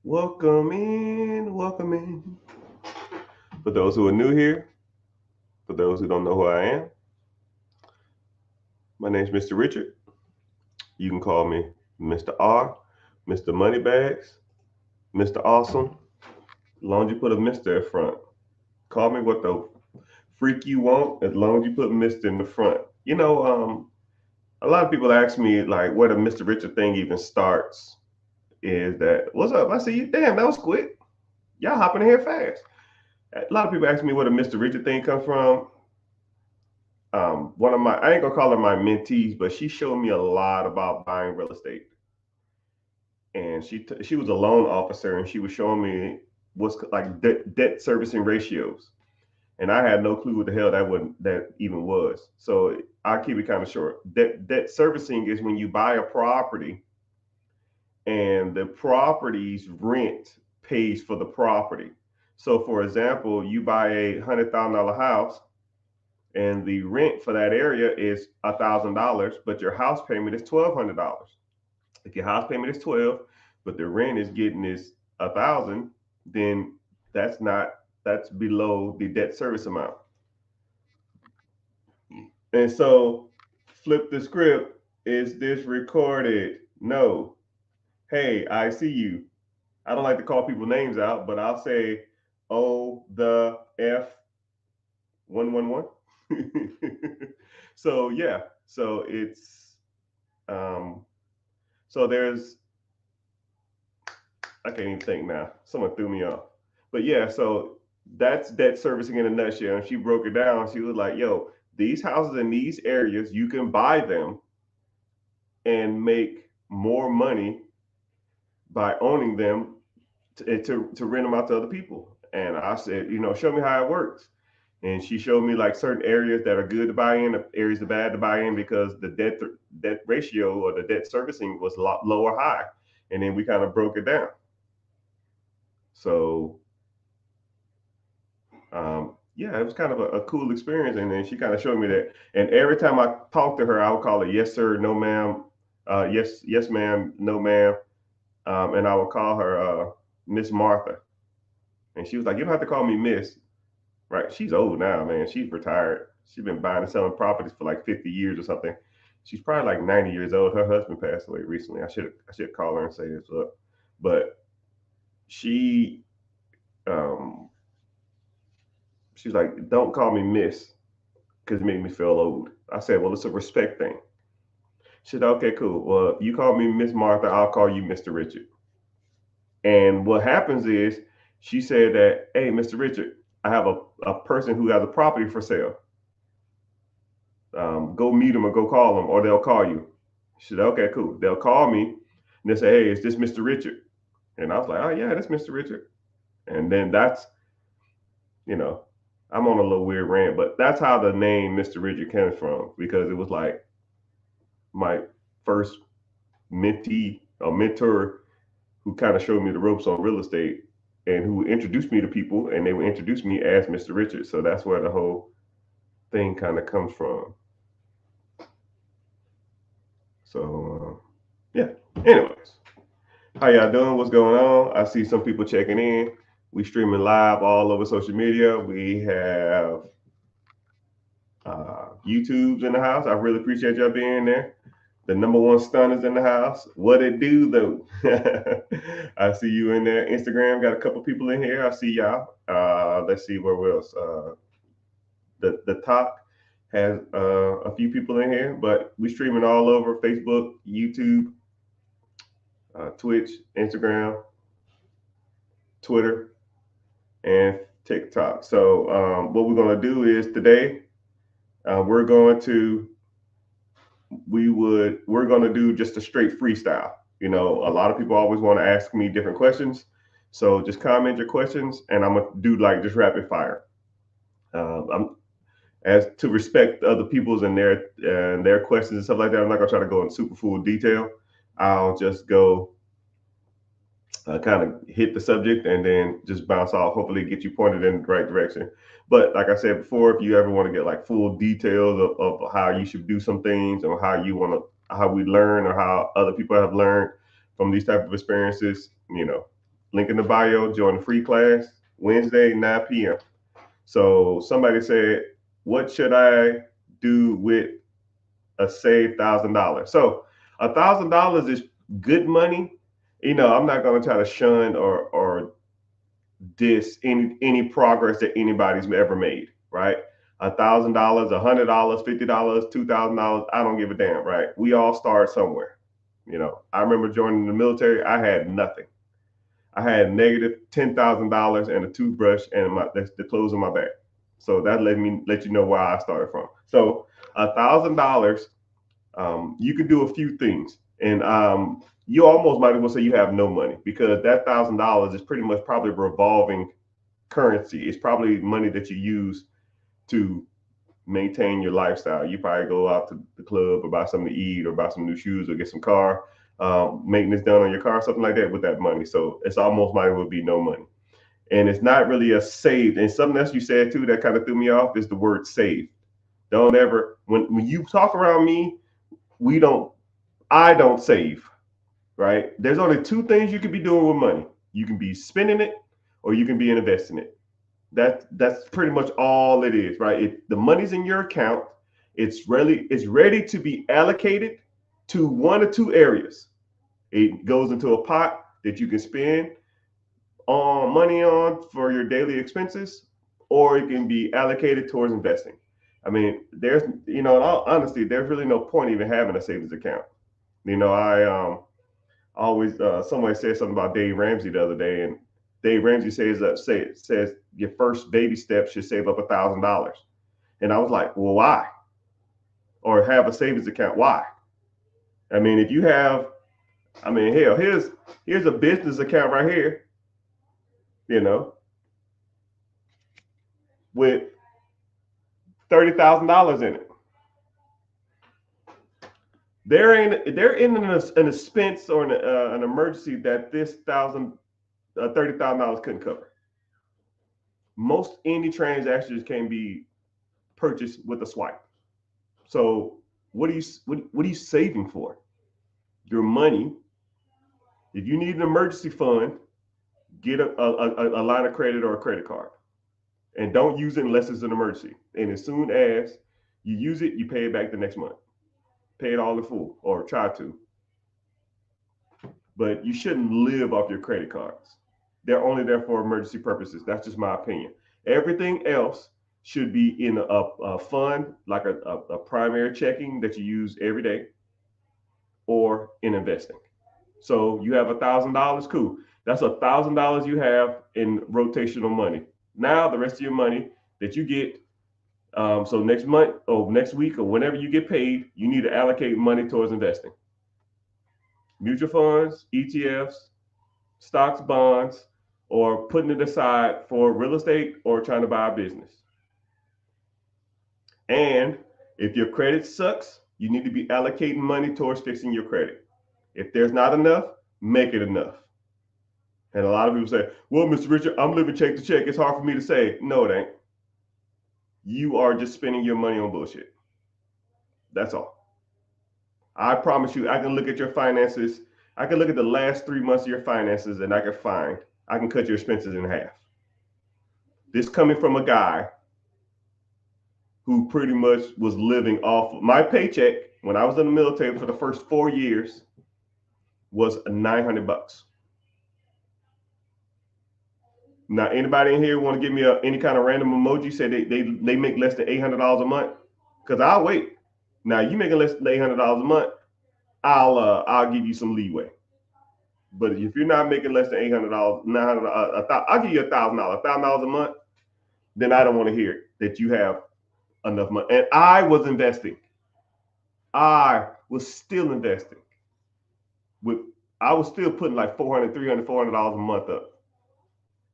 Welcome in, welcome in. For those who are new here, for those who don't know who I am, my name is Mr. Richard. You can call me Mr. R, Mr. Moneybags, Mr. Awesome. As long as you put a Mr. in front. Call me what the freak you want, as long as you put Mr. in the front. A lot of people ask me like where the Mr. Richard thing even starts. Is that what's up? I see you. Damn, that was quick. Y'all hopping in here fast. A lot of people ask me where the Mr. Richard thing comes from. One of my I ain't gonna call her my mentees, but she showed me a lot about buying real estate, and she was a loan officer, and she was showing me what's like debt servicing ratios, and I had no clue what the hell that even was. So I'll keep it kind of short. Debt servicing is when you buy a property, and the property's rent pays for the property. So, for example, you buy $100,000 house and the rent for that area is $1,000, but your house payment is $1,200. If your house payment is 12, but the rent is getting is 1,000, then that's not that's below the debt service amount. And so, flip the script. Is this recorded? No. Hey, I see you. I don't like to call people names out, but I'll say, oh, the F 111. So yeah, so it's um, so there's I can't even think now. Someone threw me off. But yeah, so that's debt servicing in a nutshell. And she broke it down. She was like, yo, these houses in these areas, you can buy them and make more money by owning them to rent them out to other people. And I said, show me how it works. And she showed me like certain areas that are good to buy in, areas that are bad to buy in because the debt ratio or the debt servicing was a lot low or high. And then we kind of broke it down. So yeah, it was kind of a cool experience. And then she kind of showed me that. And every time I talked to her, I would call her yes sir, no ma'am, yes ma'am, no ma'am, and I would call her Miss Martha. And she was like, you don't have to call me Miss, right? She's old now, man. She's retired. She's been buying and selling properties for like 50 years or something. She's probably like 90 years old. Her husband passed away recently. I should call her and say this up, but she um she's like, don't call me Miss because it made me feel old. I said, well, it's a respect thing. She said, okay, cool. Well, you call me Miss Martha, I'll call you Mr. Richard. And what happens is she said that, hey, Mr. Richard, I have a person who has a property for sale. Go meet them or go call them or they'll call you. She said, okay, cool. They'll call me and they say, hey, is this Mr. Richard? And I was like, oh, yeah, that's Mr. Richard. And then you know, I'm on a little weird rant, but that's how the name Mr. Richard came from because it was like my first mentee or mentor who kind of showed me the ropes on real estate and who introduced me to people and they would introduce me as Mr. Richard. So that's where the whole thing kind of comes from. So yeah. Anyways, how y'all doing? What's going on? I see some people checking in. We streaming live all over social media. We have YouTube's in the house. I really appreciate y'all being there. The number one stunners in the house. What it do though? I see you in there. Instagram got a couple people in here. I see y'all. Let's see where else. The talk has a few people in here, but we streaming all over Facebook, YouTube, Twitch, Instagram, Twitter, and TikTok. So what we're gonna do is today we're going to we're going to do just a straight freestyle. A lot of people always want to ask me different questions, so just comment your questions and I'm gonna do like just rapid fire. I'm as to respect other people's and their questions and stuff like that. I'm not gonna try to go in super full detail. I'll just go kind of hit the subject and then just bounce off. Hopefully, get you pointed in the right direction. But like I said before, if you ever want to get like full details of how you should do some things or how we learn or how other people have learned from these type of experiences, Link in the bio. Join the free class Wednesday 9 p.m. So somebody said, "What should I do with a saved $1,000?" So $1,000 is good money. I'm not going to try to shun or diss any progress that anybody's ever made, right? $1,000, $100, $50, $2,000. I don't give a damn, right? We all start somewhere. I remember joining the military. I had nothing. I had negative $10,000 and a toothbrush and the clothes on my back. So that let you know where I started from. So $1,000, you can do a few things, and you almost might as well say you have no money, because that $1,000 is pretty much probably revolving currency. It's probably money that you use to maintain your lifestyle. You probably go out to the club or buy something to eat or buy some new shoes or get some car maintenance done on your car, something like that with that money. So it's almost like it would be no money. And it's not really a saved. And something else you said too that kind of threw me off is the word save. Don't ever, when you talk around me, we don't, I don't save, right? There's only two things you could be doing with money. You can be spending it or you can be investing it. That's pretty much all it is, right? The money's in your account. It's ready to be allocated to one or two areas. It goes into a pot that you can spend on money on for your daily expenses, or it can be allocated towards investing. I mean, in all honesty, there's really no point even having a savings account. I always somebody said something about Dave Ramsey the other day, and Dave Ramsey says your first baby step should save up $1,000, and I was like, well, why? Or have a savings account? Why? I mean, if you have, I mean, hell, here's a business account right here, you know, with $30,000 in it. There ain't an expense or an emergency that this $30,000 couldn't cover. Most any transactions can be purchased with a swipe. So what are you saving for? Your money. If you need an emergency fund, get a line of credit or a credit card, and don't use it unless it's an emergency. And as soon as you use it, you pay it back the next month. Pay it all in full, or try to. But you shouldn't live off your credit cards. They're only there for emergency purposes. That's just my opinion. Everything else should be in a fund, like a primary checking that you use every day, or in investing. So you have $1,000, cool. That's $1,000 you have in rotational money. Now the rest of your money that you get, so next month or next week or whenever you get paid, you need to allocate money towards investing. Mutual funds, ETFs, stocks, bonds, or putting it aside for real estate or trying to buy a business. And if your credit sucks, you need to be allocating money towards fixing your credit. If there's not enough, make it enough. And a lot of people say, well, Mr. Richard, I'm living check to check. It's hard for me to say. No, it ain't. You are just spending your money on bullshit. That's all. I promise you, I can look at your finances. I can look at the last 3 months of your finances, and I can cut your expenses in half. This coming from a guy who pretty much was living off of my paycheck when I was in the military for the first 4 years was $900. Now, anybody in here want to give me any kind of random emoji? Say they make less than $800 a month? Because I'll wait. Now, you making less than $800 a month, I'll give you some leeway. But if you're not making less than $800, I'll give you $1,000, $1,000 a month. Then I don't want to hear that you have enough money. And I was investing. I was still investing. I was still putting like $400, $300, $400 a month up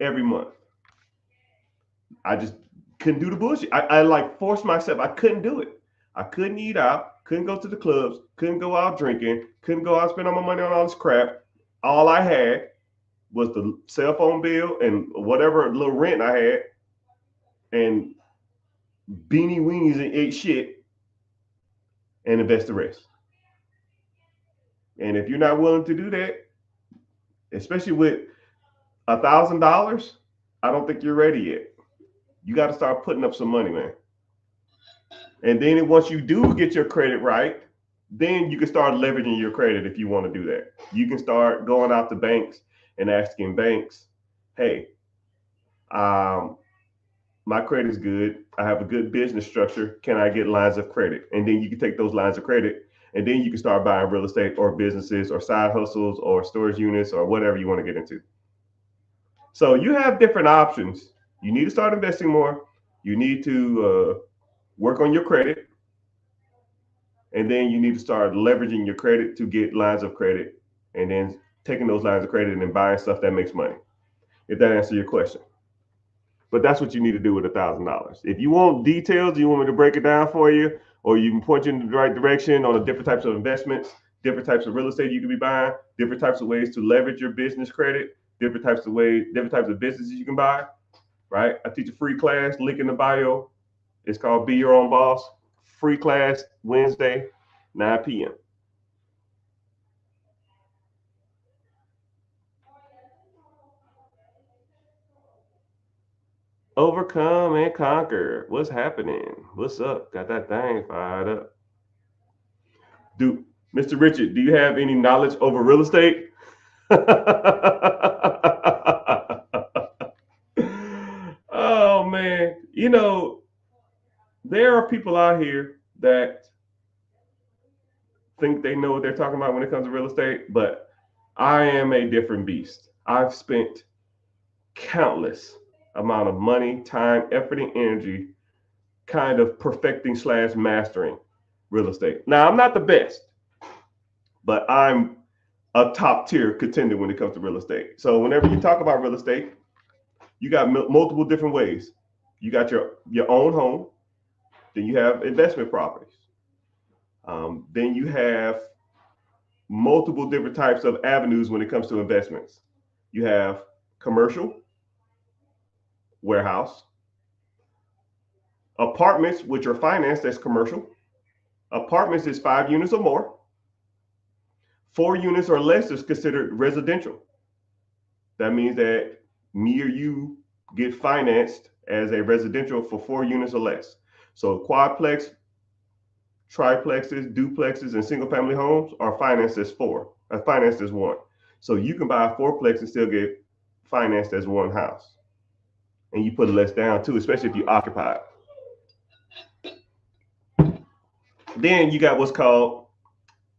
every month. I just couldn't do the bullshit. I like forced myself. I couldn't do it. I couldn't eat out, couldn't go to the clubs, couldn't go out drinking, couldn't go out spend all my money on all this crap. All I had was the cell phone bill and whatever little rent I had, and beanie weenies and ate shit, and invest the rest. And if you're not willing to do that, especially with $1,000, I don't think you're ready yet. You got to start putting up some money, man. And then once you do get your credit right, then you can start leveraging your credit if you want to do that. You can start going out to banks and asking banks, hey, um, my credit is good. I have a good business structure. Can I get lines of credit? And then you can take those lines of credit and then you can start buying real estate or businesses or side hustles or storage units or whatever you want to get into. So you have different options. You need to start investing more. You need to work on your credit. And then you need to start leveraging your credit to get lines of credit and then taking those lines of credit and then buying stuff that makes money. If that answers your question. But that's what you need to do with $1,000. If you want details, you want me to break it down for you, or you can point you in the right direction on the different types of investments, different types of real estate you can be buying, different types of ways to leverage your business credit, different types of ways, different types of businesses you can buy. Right? I teach a free class, link in the bio. It's called Be Your Own Boss. Free class Wednesday, 9 p.m. Overcome and conquer. What's happening? What's up? Got that thing fired up. Do Mr. Richard, do you have any knowledge over real estate? Oh man, there are people out here that think they know what they're talking about when it comes to real estate, but I am a different beast. I've spent countless amount of money, time, effort, and energy kind of perfecting slash mastering real estate. Now, I'm not the best, but I'm a top tier contender when it comes to real estate. So whenever you talk about real estate, you got multiple different ways. You got your own home, then you have investment properties. Then you have multiple different types of avenues when it comes to investments. You have commercial, warehouse, apartments, which are financed as commercial. Apartments is 5 units or more. 4 units or less is considered residential. That means that me or you get financed as a residential for 4 units or less. So quadplex, triplexes, duplexes, and single family homes are financed as 1. So you can buy a 4plex and still get financed as one house. And you put less down too, especially if you occupy it. Then you got what's called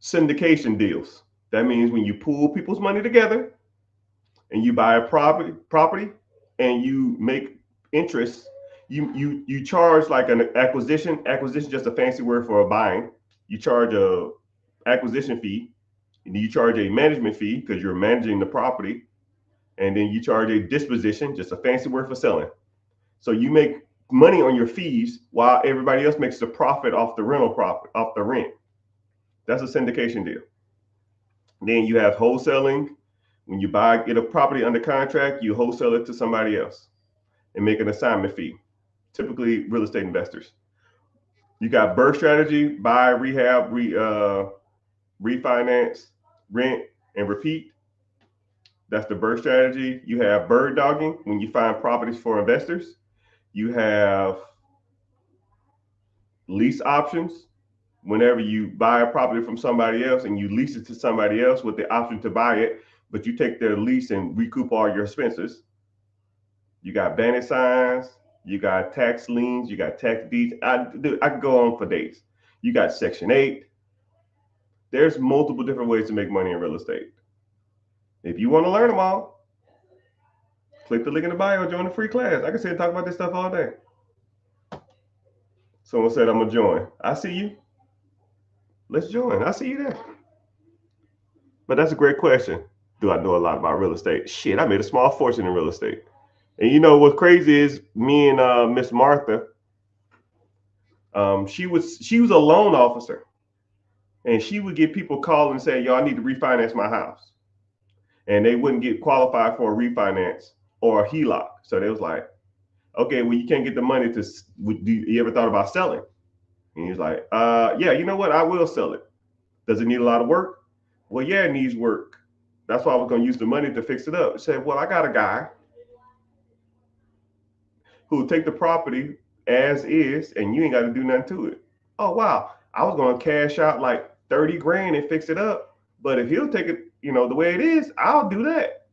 syndication deals. That means when you pool people's money together and you buy a property and you make interest, you charge like an acquisition. Acquisition just a fancy word for a buying. You charge a acquisition fee, and you charge a management fee because you're managing the property, and then you charge a disposition, just a fancy word for selling. So you make money on your fees while everybody else makes the profit off the rental profit, off the rent. That's a syndication deal. Then you have wholesaling. When you get a property under contract, you wholesale it to somebody else and make an assignment fee, typically real estate investors. You got BRRRR strategy, buy, rehab, refinance, rent, and repeat. That's the BRRRR strategy. You have bird dogging when you find properties for investors. You have lease options. Whenever you buy a property from somebody else and you lease it to somebody else with the option to buy it, but you take their lease and recoup all your expenses. You got bandit signs, you got tax liens, you got tax deeds. I could go on for days. You got Section 8. There's multiple different ways to make money in real estate. If you want to learn them all, click the link in the bio, join the free class. I can sit and talk about this stuff all day. Someone said I'm going to join. I see you. Let's join. I see you there. But that's a great question. Do I know a lot about real estate? Shit, I made a small fortune in real estate. And you know what's crazy is me and Miss Martha, she was a loan officer. And she would get people calling and saying, yo, I need to refinance my house. And they wouldn't get qualified for a refinance or a HELOC. So they was like, okay, well, you can't get the money to, you ever thought about selling? And he's like, yeah, you know what? I will sell it. Does it need a lot of work? Well, yeah, it needs work. That's why I was going to use the money to fix it up. I said, well, I got a guy who will take the property as is, and you ain't got to do nothing to it. Oh wow, I was going to cash out like 30 grand and fix it up, but if he'll take it, the way it is, I'll do that.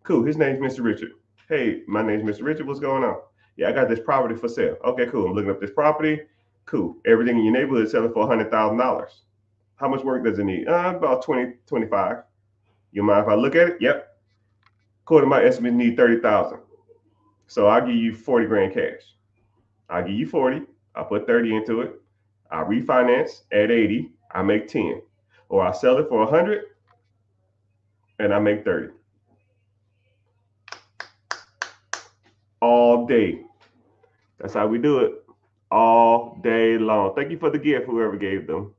Cool. His name's Mr. Richard. Hey, my name's Mr. Richard. What's going on? Yeah, I got this property for sale. Okay, cool. I'm looking up this property. Cool. Everything in your neighborhood is selling for $100,000. How much work does it need? About 20, 25. You mind if I look at it? Yep. According to my estimate, need 30,000. So I'll give you 40 grand cash. I'll give you 40. I'll put 30 into it. I'll refinance at 80. I make 10. Or I sell it for 100 and I make 30. All day. That's how we do it. All day long. Thank you for the gift, whoever gave them.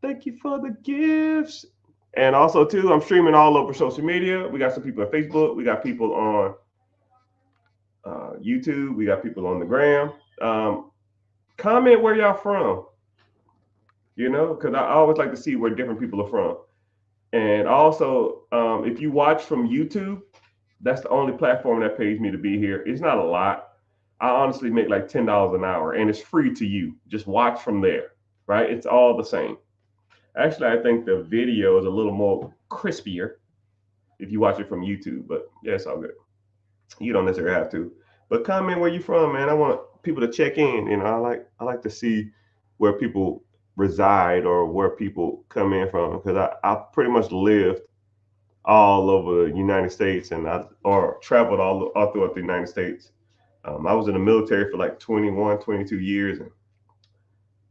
Thank you for the gifts. And also, too, I'm streaming all over social media. We got some people on Facebook. We got people on YouTube. We got people on the gram. Comment where y'all from, because I always like to see where different people are from. And also, if you watch from YouTube, that's the only platform that pays me to be here. It's not a lot. I honestly make like $10 an hour, and it's free to you. Just watch from there, right? It's all the same. Actually, I think the video is a little more crispier if you watch it from YouTube, but yeah, it's all good. You don't necessarily have to. But comment where you from, man. I want people to check in. I like to see where people reside or where people come in from, because I pretty much lived all over the United States, and or traveled all throughout the United States. I was in the military for like 21, 22 years, and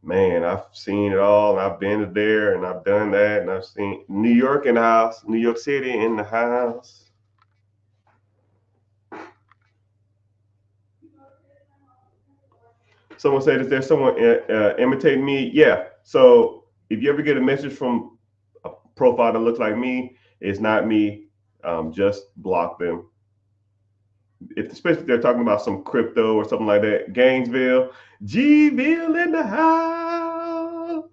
man, I've seen it all. And I've been there, and I've done that, and I've seen New York in the house, New York City in the house. Someone said, is there someone imitating me? Yeah. So if you ever get a message from a profile that looks like me, it's not me. Just block them. Especially if they're talking about some crypto or something like that. Gainesville, G-ville in the house.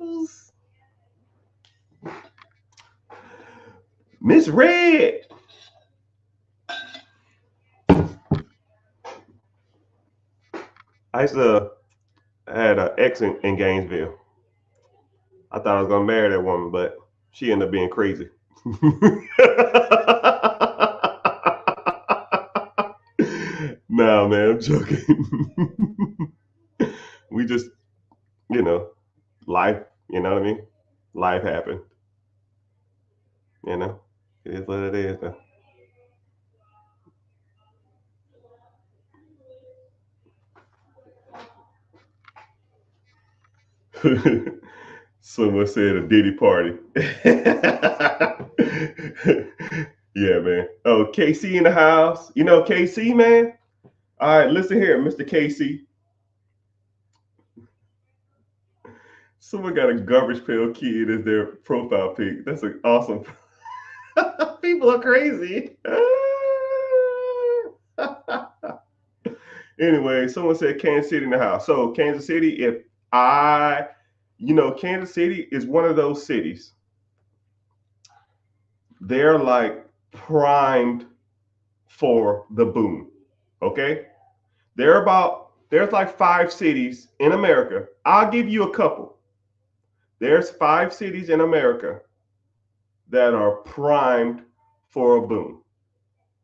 Miss Red. I had an ex in Gainesville. I thought I was gonna marry that woman, but she ended up being crazy. No, man, I'm joking. We just, life, you know what I mean? Life happened. It is what it is. Someone said a Diddy party. Yeah, man. Oh, KC in the house. KC, man. All right, listen here, Mr. KC. Someone got a garbage pail kid as their profile pic. That's an awesome. People are crazy. Anyway, someone said Kansas City in the house. So Kansas City, Kansas City is one of those cities. They're like primed for the boom. Okay. There's like 5 cities in America. I'll give you a couple. There's 5 cities in America that are primed for a boom.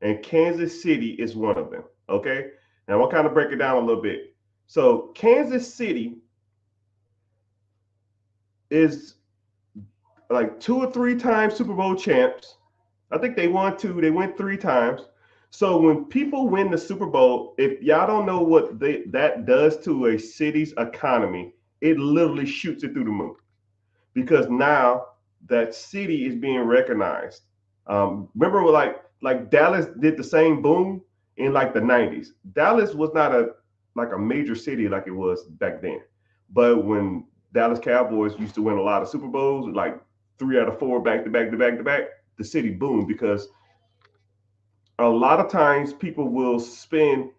And Kansas City is one of them. Okay. Now we'll kind of break it down a little bit. So Kansas City is like 2 or 3 times Super Bowl champs. I think they won 2. They went 3 times. So when people win the Super Bowl, if y'all don't know what that does to a city's economy, it literally shoots it through the moon. Because now that city is being recognized. Remember, like Dallas did the same boom in like the 90s. Dallas was not a major city like it was back then. But when Dallas Cowboys used to win a lot of Super Bowls, like 3 out of 4 back to back to back to back, the city boomed, because a lot of times people will spend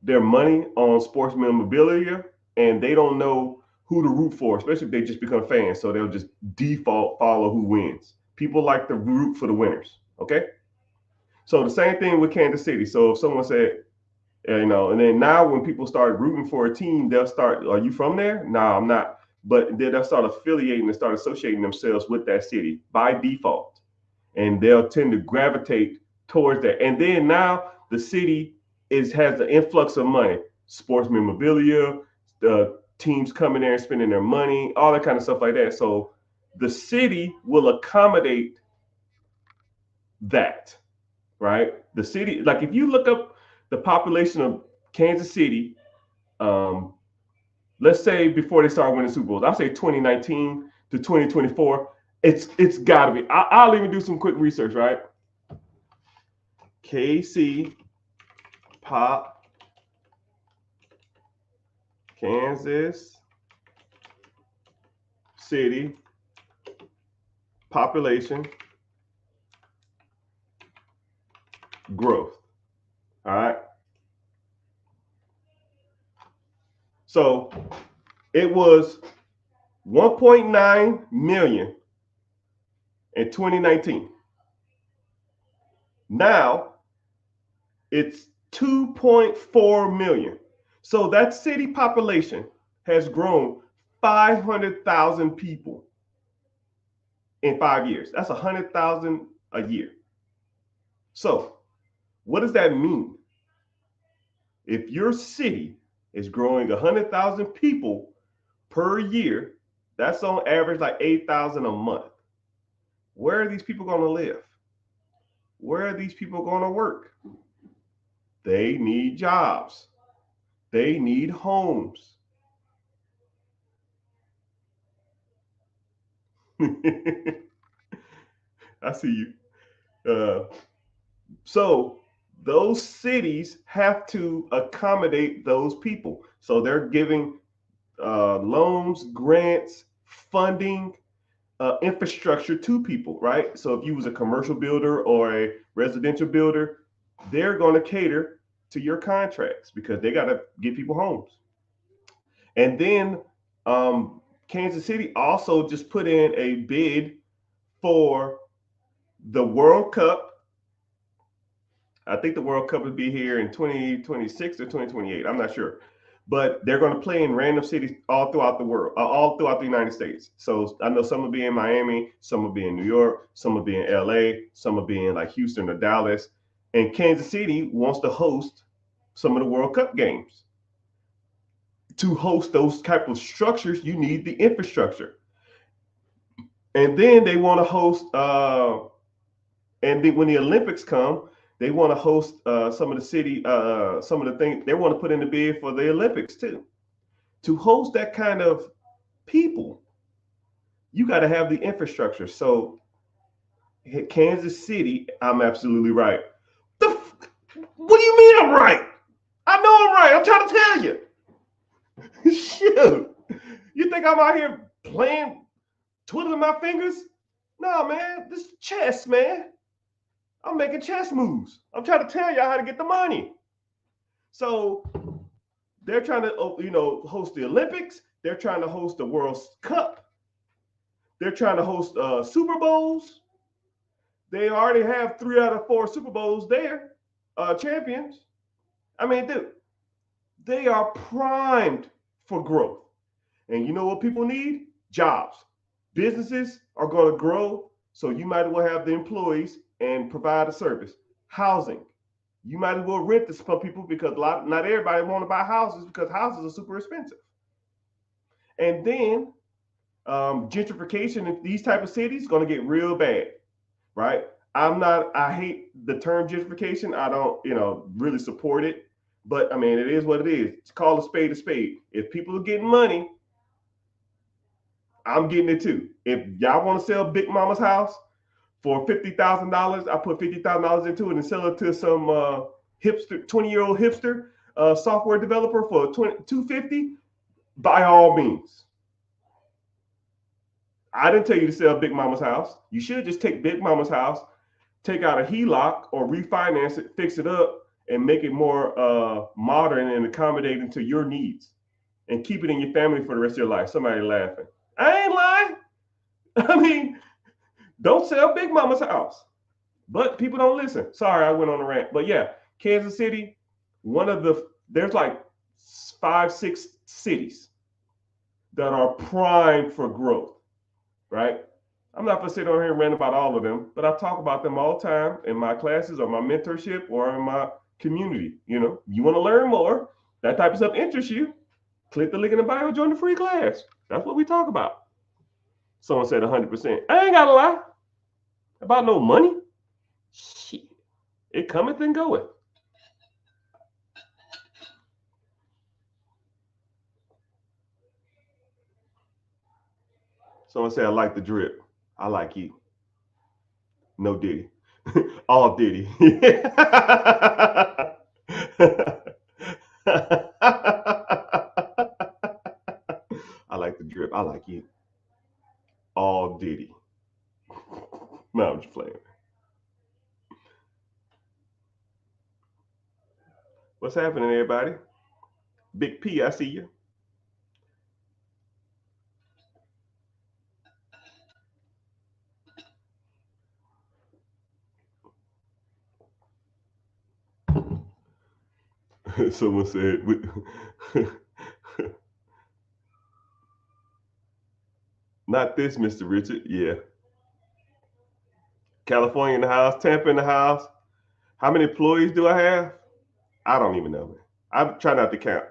their money on sports memorabilia and they don't know who to root for, especially if they just become fans. So they'll just default follow who wins. People like to root for the winners. Okay. So the same thing with Kansas City. So if someone said, and then now when people start rooting for a team, they'll start, are you from there? No, I'm not. But then they'll start affiliating and start associating themselves with that city by default. And they'll tend to gravitate towards that. And then now the city has the influx of money, sports memorabilia, the teams coming there and spending their money, all that kind of stuff like that. So the city will accommodate that, right? The city, like if you look up the population of Kansas City, um, let's say before they start winning Super Bowls, I'll say 2019 to 2024. It's got to be. I'll even do some quick research, right? KC Pop Kansas City population growth. All right. So it was 1.9 million in 2019. Now it's 2.4 million. So that city population has grown 500,000 people in 5 years. That's 100,000 a year. So what does that mean? If your city is growing 100,000 people per year, that's on average like 8,000 a month. Where are these people going to live? Where are these people going to work? They need jobs. They need homes. I see you. So those cities have to accommodate those people. So they're giving loans, grants, funding, infrastructure to people, right? So if you was a commercial builder or a residential builder, they're going to cater to your contracts because they got to get people homes. And then Kansas City also just put in a bid for the World Cup. I think the World Cup will be here in 2026 or 2028. I'm not sure. But they're going to play in random cities all throughout the world, all throughout the United States. So I know some will be in Miami, some will be in New York, some will be in LA, some will be in like Houston or Dallas. And Kansas City wants to host some of the World Cup games. To host those type of structures, you need the infrastructure. And then they want to host, and then when the Olympics come, they want to host some of the city, some of the things they want to put in the bid for the Olympics too. To host that kind of people, you got to have the infrastructure. So Kansas City, I'm absolutely right. What do you mean I'm right? I know I'm right. I'm trying to tell you. Shoot. You think I'm out here playing, twiddling my fingers? No, man. This is chess, man. I'm making chess moves. I'm trying to tell y'all how to get the money. So they're trying to, host the Olympics. They're trying to host the World Cup. They're trying to host Super Bowls. They already have 3 out of 4 Super Bowls there, champions. I mean, dude, they are primed for growth. And you know what people need? Jobs. Businesses are going to grow, so you might as well have the employees and provide a service. Housing. You might as well rent to some people because not everybody want to buy houses because houses are super expensive. And then gentrification in these type of cities is going to get real bad, right? I hate the term gentrification. I don't, really support it. But I mean, it is what it is. It's called a spade a spade. If people are getting money, I'm getting it too. If y'all want to sell Big Mama's house for $50,000, I put $50,000 into it and sell it to some hipster, 20-year-old hipster software developer for $250. By all means. I didn't tell you to sell Big Mama's house. You should just take Big Mama's house, take out a HELOC or refinance it, fix it up, and make it more modern and accommodating to your needs, and keep it in your family for the rest of your life. Somebody laughing. I ain't lying. I mean, don't sell Big Mama's house. But people don't listen. Sorry, I went on a rant. But yeah, Kansas City, there's like 5, 6 cities that are primed for growth, right? I'm not gonna sit on here and rant about all of them, but I talk about them all the time in my classes or my mentorship or in my community. You want to learn more, that type of stuff interests you, click the link in the bio, join the free class. That's what we talk about. Someone said 100%. I ain't gotta lie about no money. Shit, it cometh and goeth. Someone said I like the drip. I like you. No Diddy. All Diddy. I like the drip. I like you. All Diddy. No, I'm just playing. What's happening, everybody? Big P, I see you. Someone said, not this, Mr. Richard. Yeah. California in the house, Tampa in the house. How many employees do I have? I don't even know, man. I try not to count.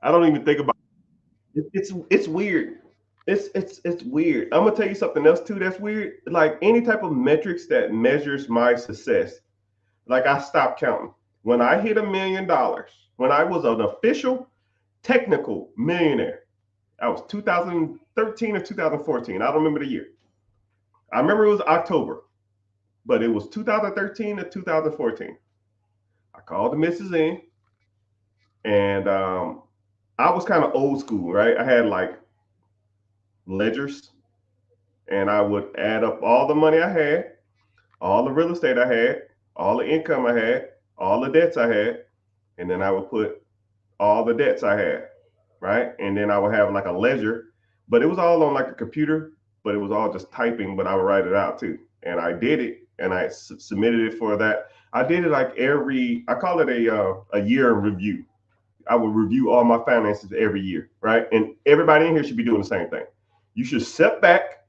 I don't even think about it. It's weird. It's weird. I'm gonna tell you something else too that's weird. Like any type of metrics that measures my success, like I stopped counting. When I hit $1 million, when I was an official technical millionaire, I was 2013 or 2014. I don't remember the year. I remember it was October, but it was 2013 to 2014. I called the missus in, and I was kind of old school, right? I had like ledgers, and I would add up all the money I had, all the real estate I had, all the income I had, all the debts I had, and then I would put all the debts I had, right? And then I would have like a ledger, but it was all on like a computer, but it was all just typing, but I would write it out too. And I did it, and I submitted it for that. I did it like I call it a year in review. I would review all my finances every year, right? And everybody in here should be doing the same thing. You should step back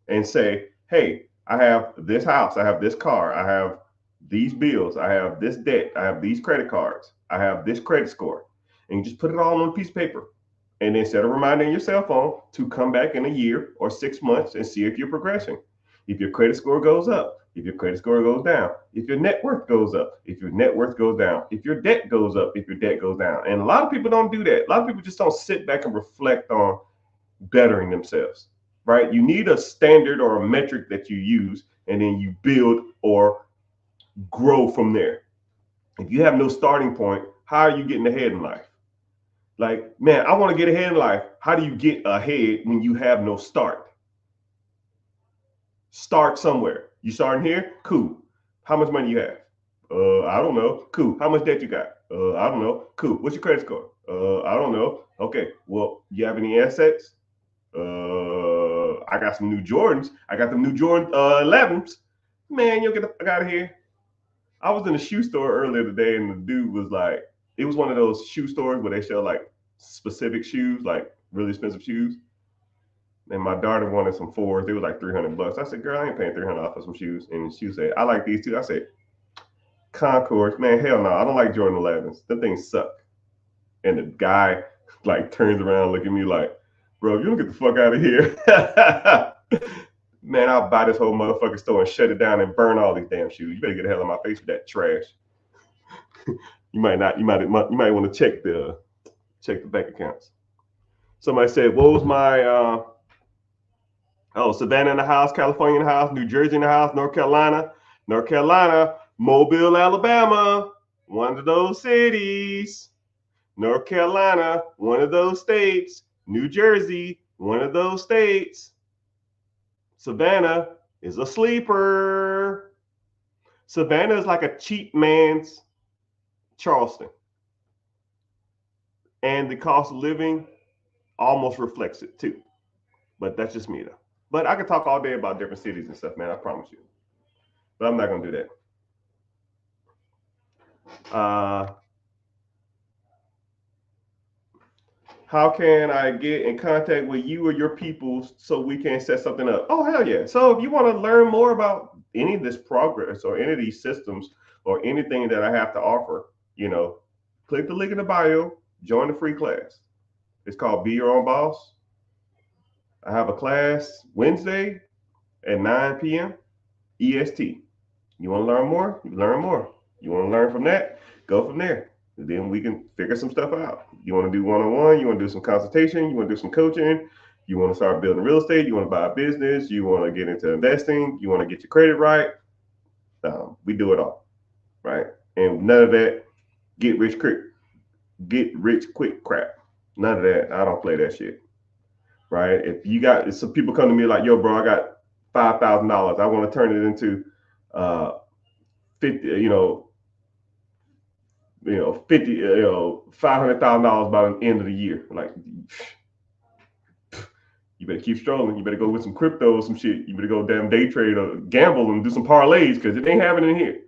and say, hey, I have this house, I have this car, I have these bills, I have this debt, I have these credit cards, I have this credit score. And you just put it all on a piece of paper. And then set a reminder in your cell phone to come back in a year or 6 months and see if you're progressing. If your credit score goes up, if your credit score goes down, if your net worth goes up, if your net worth goes down, if your debt goes up, if your debt goes down. And a lot of people don't do that. A lot of people just don't sit back and reflect on bettering themselves, right? You need a standard or a metric that you use, and then you build or grow from there. If you have no starting point, how are you getting ahead in life? Like, man, I want to get ahead in life. How do you get ahead when you have no start? Start somewhere. You starting here? Cool. How much money you have? I don't know. Cool. How much debt you got? I don't know. Cool. What's your credit score? I don't know. Okay. Well, you have any assets? I got some new Jordans. I got the new Jordan 11s. Man, you'll get the fuck out of here. I was in a shoe store earlier today, and the dude was like, it was one of those shoe stores where they sell like specific shoes, like really expensive shoes. And my daughter wanted some fours. They were like $300. I said, girl, I ain't paying $300 for some shoes. And she said, I like these too. I said, Concords, man, hell no. I don't like Jordan 11s. Them things suck. And the guy like turns around, look at me like, bro, you don't get the fuck out of here. Man, I'll buy this whole motherfucking store and shut it down and burn all these damn shoes. You better get the hell out of my face with that trash. You might not. You might want to check the bank accounts. Somebody said, "What was my Savannah in the house, California in the house, New Jersey in the house, North Carolina, Mobile, Alabama, one of those cities. North Carolina, one of those states. New Jersey, one of those states. Savannah is a sleeper. Savannah is like a cheap man's Charleston. And the cost of living almost reflects it too. But that's just me though. But I could talk all day about different cities and stuff, man. I promise you. but I'm not going to do that. How can I get in contact with you or your people so we can set something up? Oh, hell yeah. So if you want to learn more about any of this progress or any of these systems or anything that I have to offer, click the link in the bio, join the free class. It's called Be Your Own Boss. I have a class Wednesday at 9 p.m. EST. You want to learn more? You learn more. You want to learn from that? Go from there. And then we can figure some stuff out. You want to do one-on-one? You want to do some consultation? You want to do some coaching? You want to start building real estate? You want to buy a business? You want to get into investing? You want to get your credit right? We do it all, right? And none of that get rich quick crap. None of that. I don't play that shit, right? If some people come to me like, yo, bro, I got $5,000. I want to turn it into 50, $500,000 by the end of the year. Like, you better keep strolling. You better go with some crypto or some shit. You better go damn day trade or gamble and do some parlays because it ain't happening here.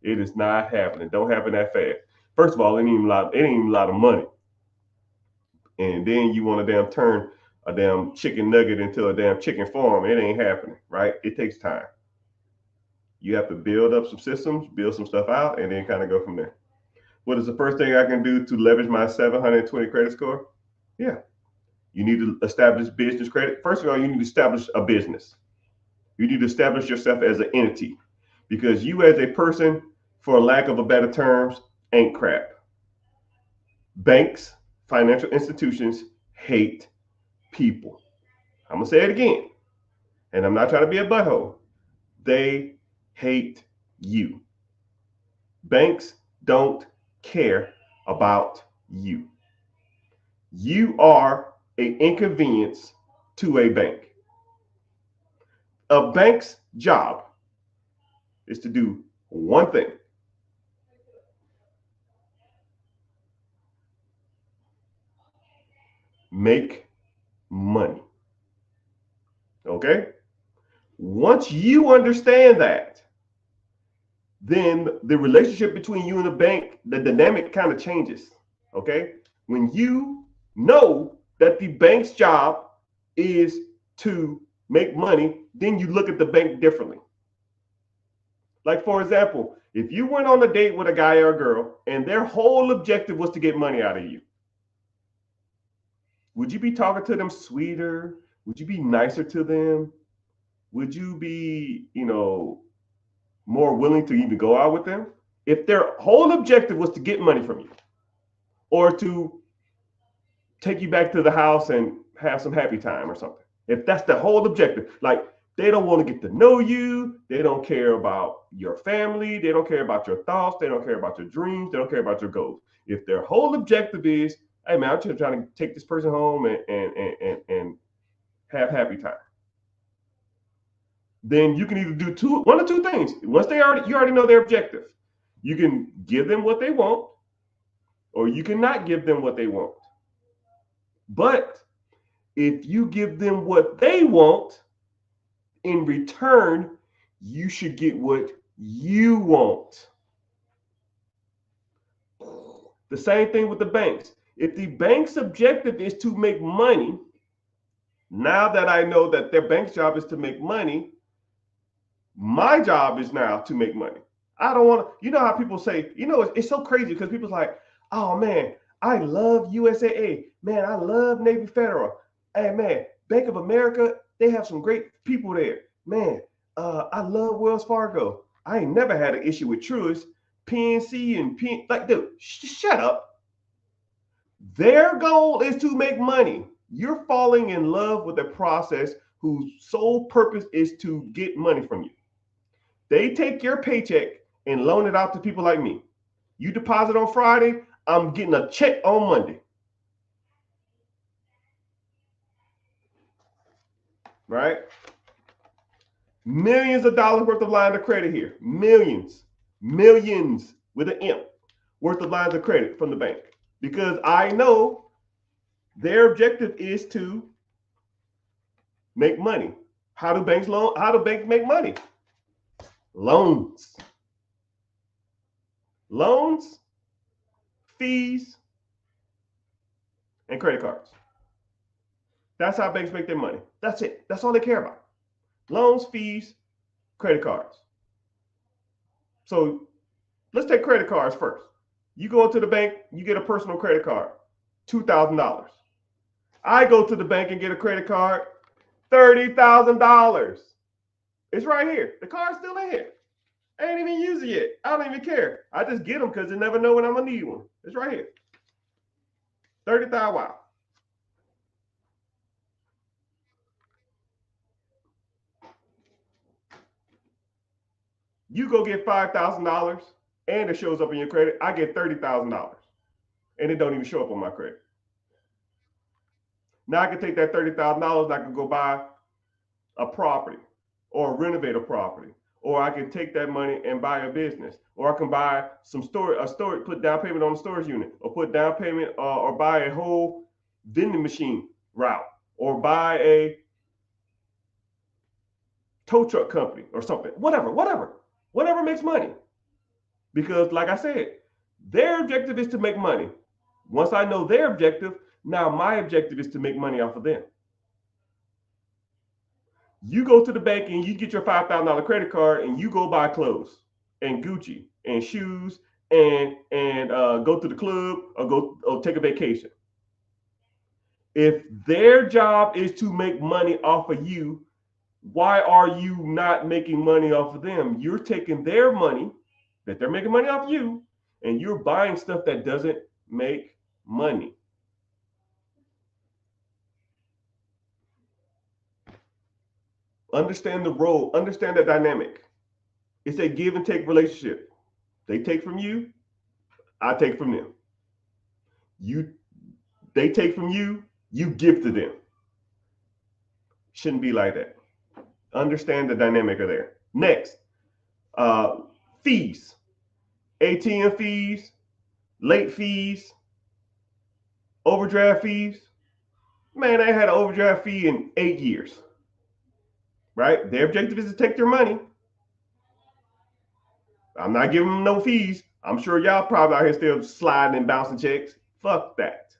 It is not happening. Don't happen that fast. First of all, it ain't even a lot of money. And then you want to damn turn a damn chicken nugget into a damn chicken farm. It ain't happening, right? It takes time. You have to build up some systems, build some stuff out, and then kind of go from there. What is the first thing I can do to leverage my 720 credit score? Yeah. You need to establish business credit. First of all, you need to establish a business. You need to establish yourself as an entity because you as a person, for lack of a better terms, ain't crap. Banks, financial institutions hate people. I'm going to say it again, and I'm not trying to be a butthole. They hate you. Banks don't care about you. You are an inconvenience to a bank. A bank's job is to do one thing. Make money. Okay? Once you understand that, then the relationship between you and the bank, the dynamic kind of changes. Okay? When you know that the bank's job is to make money, then you look at the bank differently. Like, for example, if you went on a date with a guy or a girl and their whole objective was to get money out of you, would you be talking to them sweeter? Would you be nicer to them? Would you be, more willing to even go out with them? If their whole objective was to get money from you or to take you back to the house and have some happy time or something. If that's the whole objective, like they don't want to get to know you, they don't care about your family, they don't care about your thoughts, they don't care about your dreams, they don't care about your goals. If their whole objective is, hey man, I'm just trying to take this person home and have happy time, then you can either do one or two things. Once you already know their objective. You can give them what they want, or you cannot give them what they want. But if you give them what they want, in return, you should get what you want. The same thing with the banks. If the bank's objective is to make money, now that I know that their bank's job is to make money, my job is now to make money. I don't want to, how people say, it's so crazy because people's like, oh man, I love USAA. Man, I love Navy Federal. Hey man, Bank of America, they have some great people there. Man, I love Wells Fargo. I ain't never had an issue with Truist, PNC and like, dude, shut up. Their goal is to make money. You're falling in love with a process whose sole purpose is to get money from you. They take your paycheck and loan it out to people like me. You deposit on Friday, I'm getting a check on Monday. Right? Millions of dollars worth of lines of credit here. Millions with an M worth of lines of credit from the bank. Because I know their objective is to make money. How do banks make money? Loans. Loans, fees, and credit cards. That's how banks make their money. That's it. That's all they care about. Loans, fees, credit cards. So let's take credit cards first. You go to the bank, you get a personal credit card, $2,000. I go to the bank and get a credit card, $30,000. It's right here. The card's still in here. I ain't even using it. I don't even care. I just get them because you never know when I'm gonna need one. It's right here. 30,000. Wow. You go get $5,000 and it shows up in your credit. I get $30,000 and it don't even show up on my credit. Now I can take that $30,000 and I can go buy a property or renovate a property, or I can take that money and buy a business, or I can buy some storage, put down payment on a storage unit, or put down payment or buy a whole vending machine route, or buy a tow truck company or something. Whatever makes money. Because like I said, their objective is to make money. Once I know their objective, now my objective is to make money off of them. You go to the bank and you get your $5,000 credit card and you go buy clothes and Gucci and shoes and go to the club or take a vacation. If their job is to make money off of you, why are you not making money off of them? You're taking their money that they're making money off you and you're buying stuff that doesn't make money. Understand the role, understand the dynamic. It's a give and take relationship. They take from you, I take from them. They take from you, you give to them. Shouldn't be like that. Understand the dynamic of there. Next, fees, ATM fees, late fees, overdraft fees. Man, I had an overdraft fee in 8 years. Right? Their objective is to take their money. I'm not giving them no fees. I'm sure y'all probably out here still sliding and bouncing checks. Fuck that.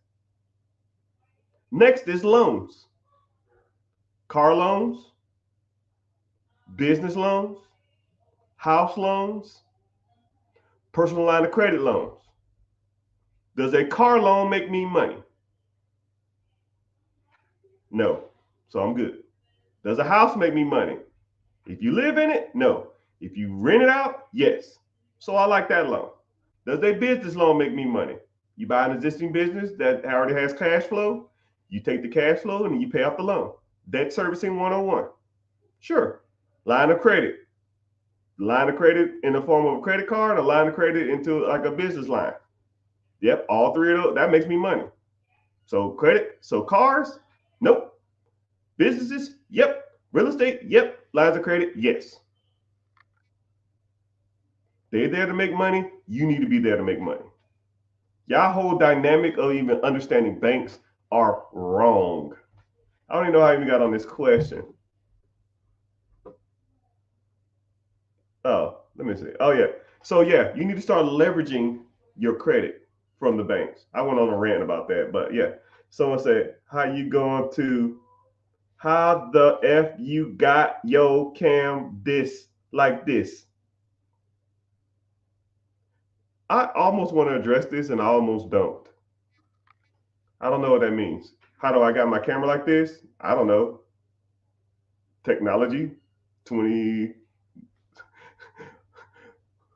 Next is loans. Car loans, business loans, house loans, personal line of credit loans. Does a car loan make me money? No. So I'm good. Does a house make me money? If you live in it, no. If you rent it out, yes. So I like that loan. Does a business loan make me money? You buy an existing business that already has cash flow, you take the cash flow and you pay off the loan. Debt servicing 101. Sure. Line of credit. Line of credit in the form of a credit card, a line of credit into like a business line. Yep, all three of those, that makes me money. So credit, so cars, nope. Businesses, yep. Real estate, yep. Lines of credit, yes. They're there to make money. You need to be there to make money. Y'all whole dynamic of even understanding banks are wrong. I don't even know how I even got on this question. Oh, let me see. Oh, yeah. So, yeah, you need to start leveraging your credit from the banks. I went on a rant about that, but yeah. Someone said, how the F you got yo cam this like this? I almost want to address this and I almost don't. I don't know what that means. How do I got my camera like this? I don't know. Technology, 20.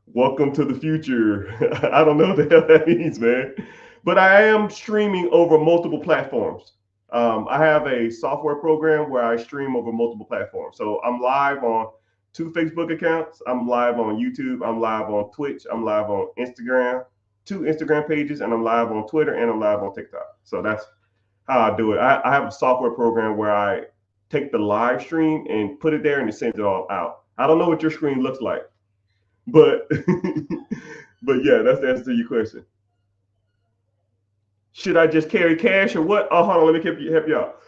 Welcome to the future. I don't know what the hell that means, man. But I am streaming over multiple platforms. I have a software program where I stream over multiple platforms. So I'm live on 2 Facebook accounts. I'm live on YouTube. I'm live on Twitch. I'm live on Instagram, 2 Instagram pages, and I'm live on Twitter and I'm live on TikTok. So that's how I do it. I have a software program where I take the live stream and put it there and it sends it all out. I don't know what your screen looks like, but but yeah, that's the answer to your question. Should I just carry cash or what? Oh, hold on, let me help you out.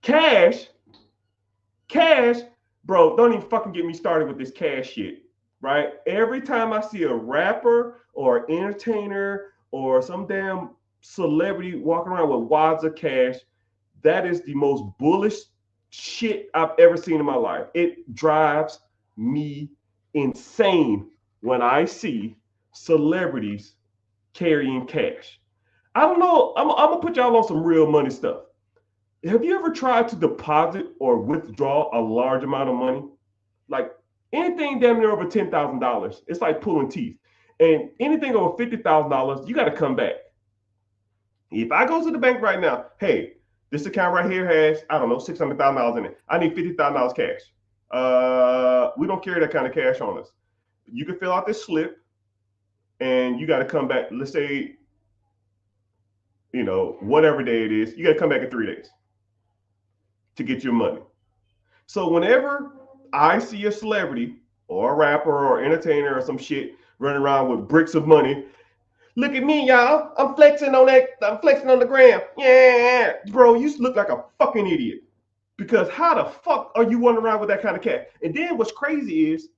Cash Bro, don't even fucking get me started with this cash shit, right? Every time I see a rapper or entertainer or some damn celebrity walking around with wads of cash, that is the most bullish shit I've ever seen in my life. It drives me insane when I see celebrities carrying cash. I don't know. I'm gonna put y'all on some real money stuff. Have you ever tried to deposit or withdraw a large amount of money? Like anything damn near over $10,000, it's like pulling teeth. And anything over $50,000, you got to come back. If I go to the bank right now, hey, this account right here has, I don't know, $600,000 in it. I need $50,000 cash. We don't carry that kind of cash on us. You can fill out this slip and you got to come back. Let's say, whatever day it is, you got to come back in 3 days to get your money. So whenever I see a celebrity or a rapper or entertainer or some shit running around with bricks of money, look at me, y'all. I'm flexing on that. I'm flexing on the gram. Yeah, bro, you look like a fucking idiot. Because how the fuck are you running around with that kind of cash? And then what's crazy is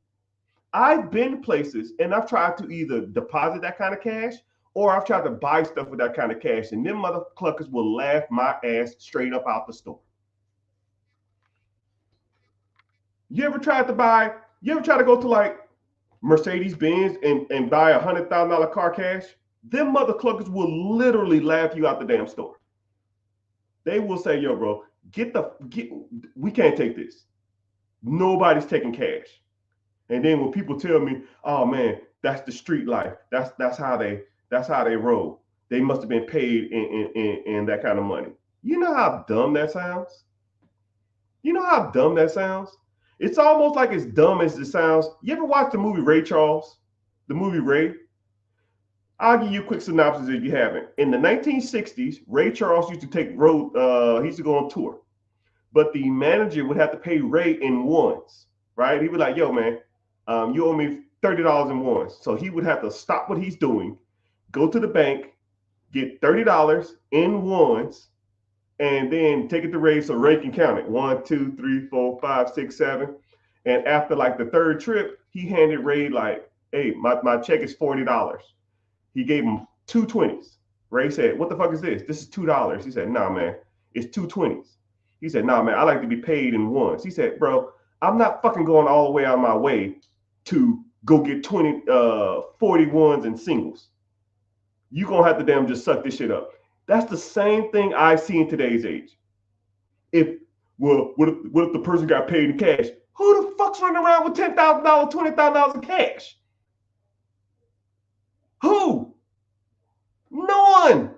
I've been places and I've tried to either deposit that kind of cash or I've tried to buy stuff with that kind of cash, and them motherfuckers will laugh my ass straight up out the store. You ever tried to go to like Mercedes Benz and buy $100,000 car cash? Them mother cluckers will literally laugh you out the damn store. They will say, yo, bro, we can't take this. Nobody's taking cash. And then when people tell me, oh man, that's the street life. That's how they roll. They must have been paid in that kind of money. You know how dumb that sounds? You know how dumb that sounds? It's almost like as dumb as it sounds. You ever watch the movie Ray Charles? The movie Ray? I'll give you a quick synopsis if you haven't. In the 1960s, Ray Charles used to he used to go on tour. But the manager would have to pay Ray in ones, right? He'd be like, yo, man, you owe me $30 in ones. So he would have to stop what he's doing, go to the bank, get $30 in ones, and then take it to Ray so Ray can count it. 1, 2, 3, 4, 5, 6, 7. And after like the third trip, he handed Ray like, hey, my check is $40. He gave him 2 20s. Ray said, what the fuck is this? This is $2. He said, nah, man, it's 2 20s. He said, nah, man, I like to be paid in ones. He said, bro, I'm not fucking going all the way out of my way to go get 40 ones and singles. You gonna have to damn just suck this shit up. That's the same thing I see in today's age. What if the person got paid in cash? Who the fuck's running around with $10,000, $20,000 in cash? Who? No one.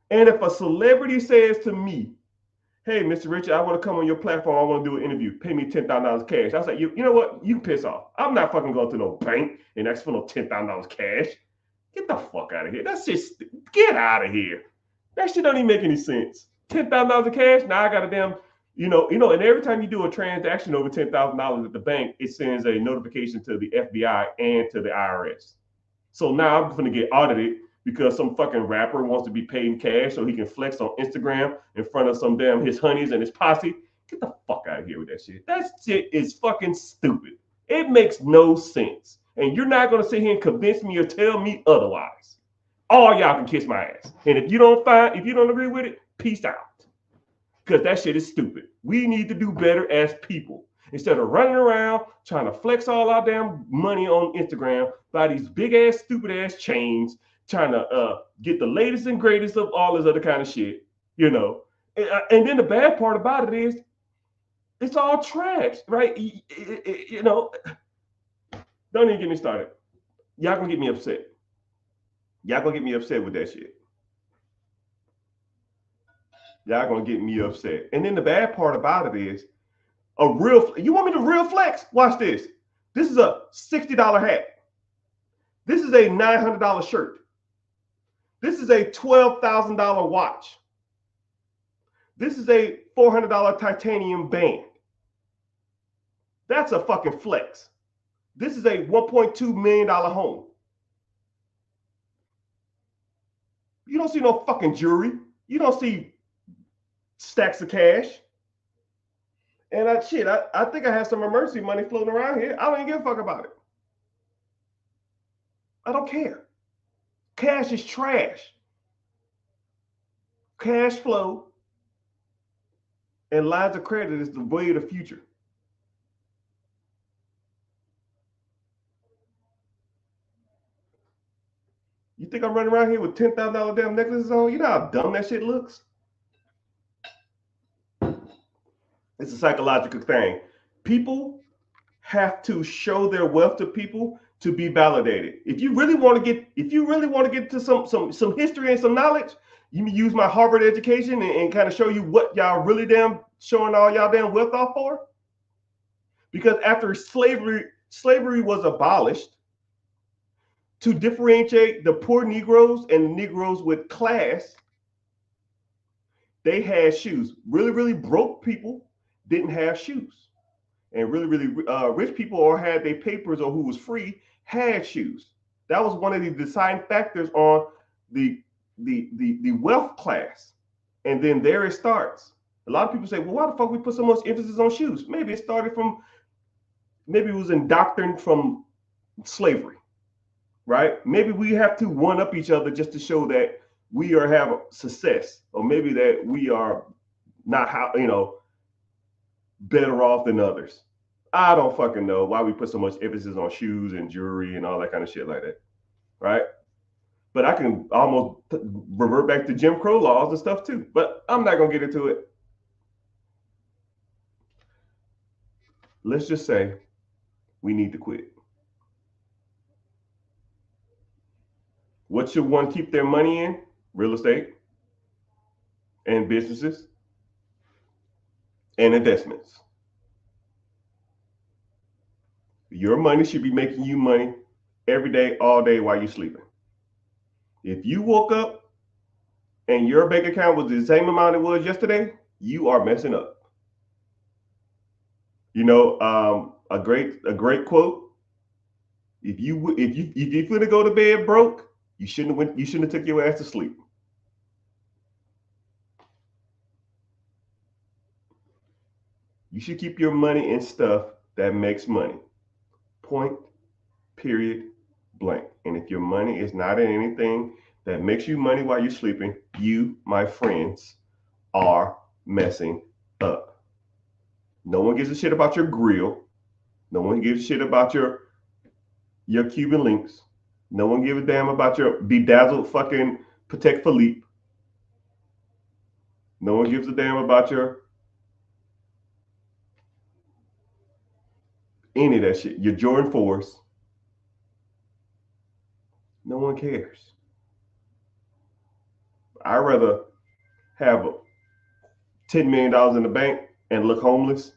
And if a celebrity says to me, hey, Mr. Richard, I want to come on your platform. I want to do an interview. Pay me $10,000 cash. I was like, you know what? You can piss off. I'm not fucking going to no bank and ask for no $10,000 cash. Get the fuck out of here. That's just, get out of here. That shit don't even make any sense. $10,000 cash? Now I got a damn, and every time you do a transaction over $10,000 at the bank, it sends a notification to the FBI and to the IRS. So now I'm going to get audited because some fucking rapper wants to be paid in cash so he can flex on Instagram in front of some damn his honeys and his posse. Get the fuck out of here with that shit. That shit is fucking stupid. It makes no sense. And you're not going to sit here and convince me or tell me otherwise. All y'all can kiss my ass. And if you don't agree with it, peace out. Because that shit is stupid. We need to do better as people. Instead of running around trying to flex all our damn money on Instagram, buy these big ass, stupid ass chains, trying to get the latest and greatest of all this other kind of shit, And then the bad part about it is it's all trash, right? Don't even get me started. Y'all gonna get me upset. Y'all gonna get me upset with that shit. Y'all gonna get me upset. And then the bad part about it is you want me to real flex? Watch this. This is a $60 hat. This is a $900 shirt. This is a $12,000 watch. This is a $400 titanium band. That's a fucking flex. This is a $1.2 million home. You don't see no fucking jewelry. You don't see stacks of cash. And I think I have some emergency money floating around here. I don't even give a fuck about it. I don't care. Cash is trash. Cash flow and lines of credit is the way of the future. You think I'm running around here with $10,000 damn necklaces on? You know how dumb that shit looks? It's a psychological thing. People have to show their wealth to people to be validated. If you really want to get to some history and some knowledge, you can use my Harvard education and kind of show you what y'all really damn showing all y'all damn wealth off for. Because after slavery was abolished to differentiate the poor Negroes and Negroes with class, they had shoes. Really, really broke people didn't have shoes. And really, really rich people or had their papers or who was free had shoes. That was one of the deciding factors on the wealth class. And then there it starts. A lot of people say, well, why the fuck we put so much emphasis on shoes? Maybe it was indoctrined from slavery, right? Maybe we have to one up each other just to show that we have success, or maybe that we are not better off than others. I don't fucking know why we put so much emphasis on shoes and jewelry and all that kind of shit like that, right? But I can almost revert back to Jim Crow laws and stuff too, but I'm not gonna get into it. Let's just say we need to quit. What should one keep their money in? Real estate and businesses and investments. Your money should be making you money every day, all day while you're sleeping. If you woke up and your bank account was the same amount it was yesterday, you are messing up. You know, a great quote. If you're gonna go to bed broke, you shouldn't have took your ass to sleep. You should keep your money in stuff that makes money. Point, period, blank. And if your money is not in anything that makes you money while you're sleeping, you, my friends, are messing up. No one gives a shit about your grill. No one gives a shit about your Cuban links. No one gives a damn about your bedazzled fucking Patek Philippe. No one gives a damn about your any of that shit. Your Jordan 4s. No one cares. I'd rather have $10 million in the bank and look homeless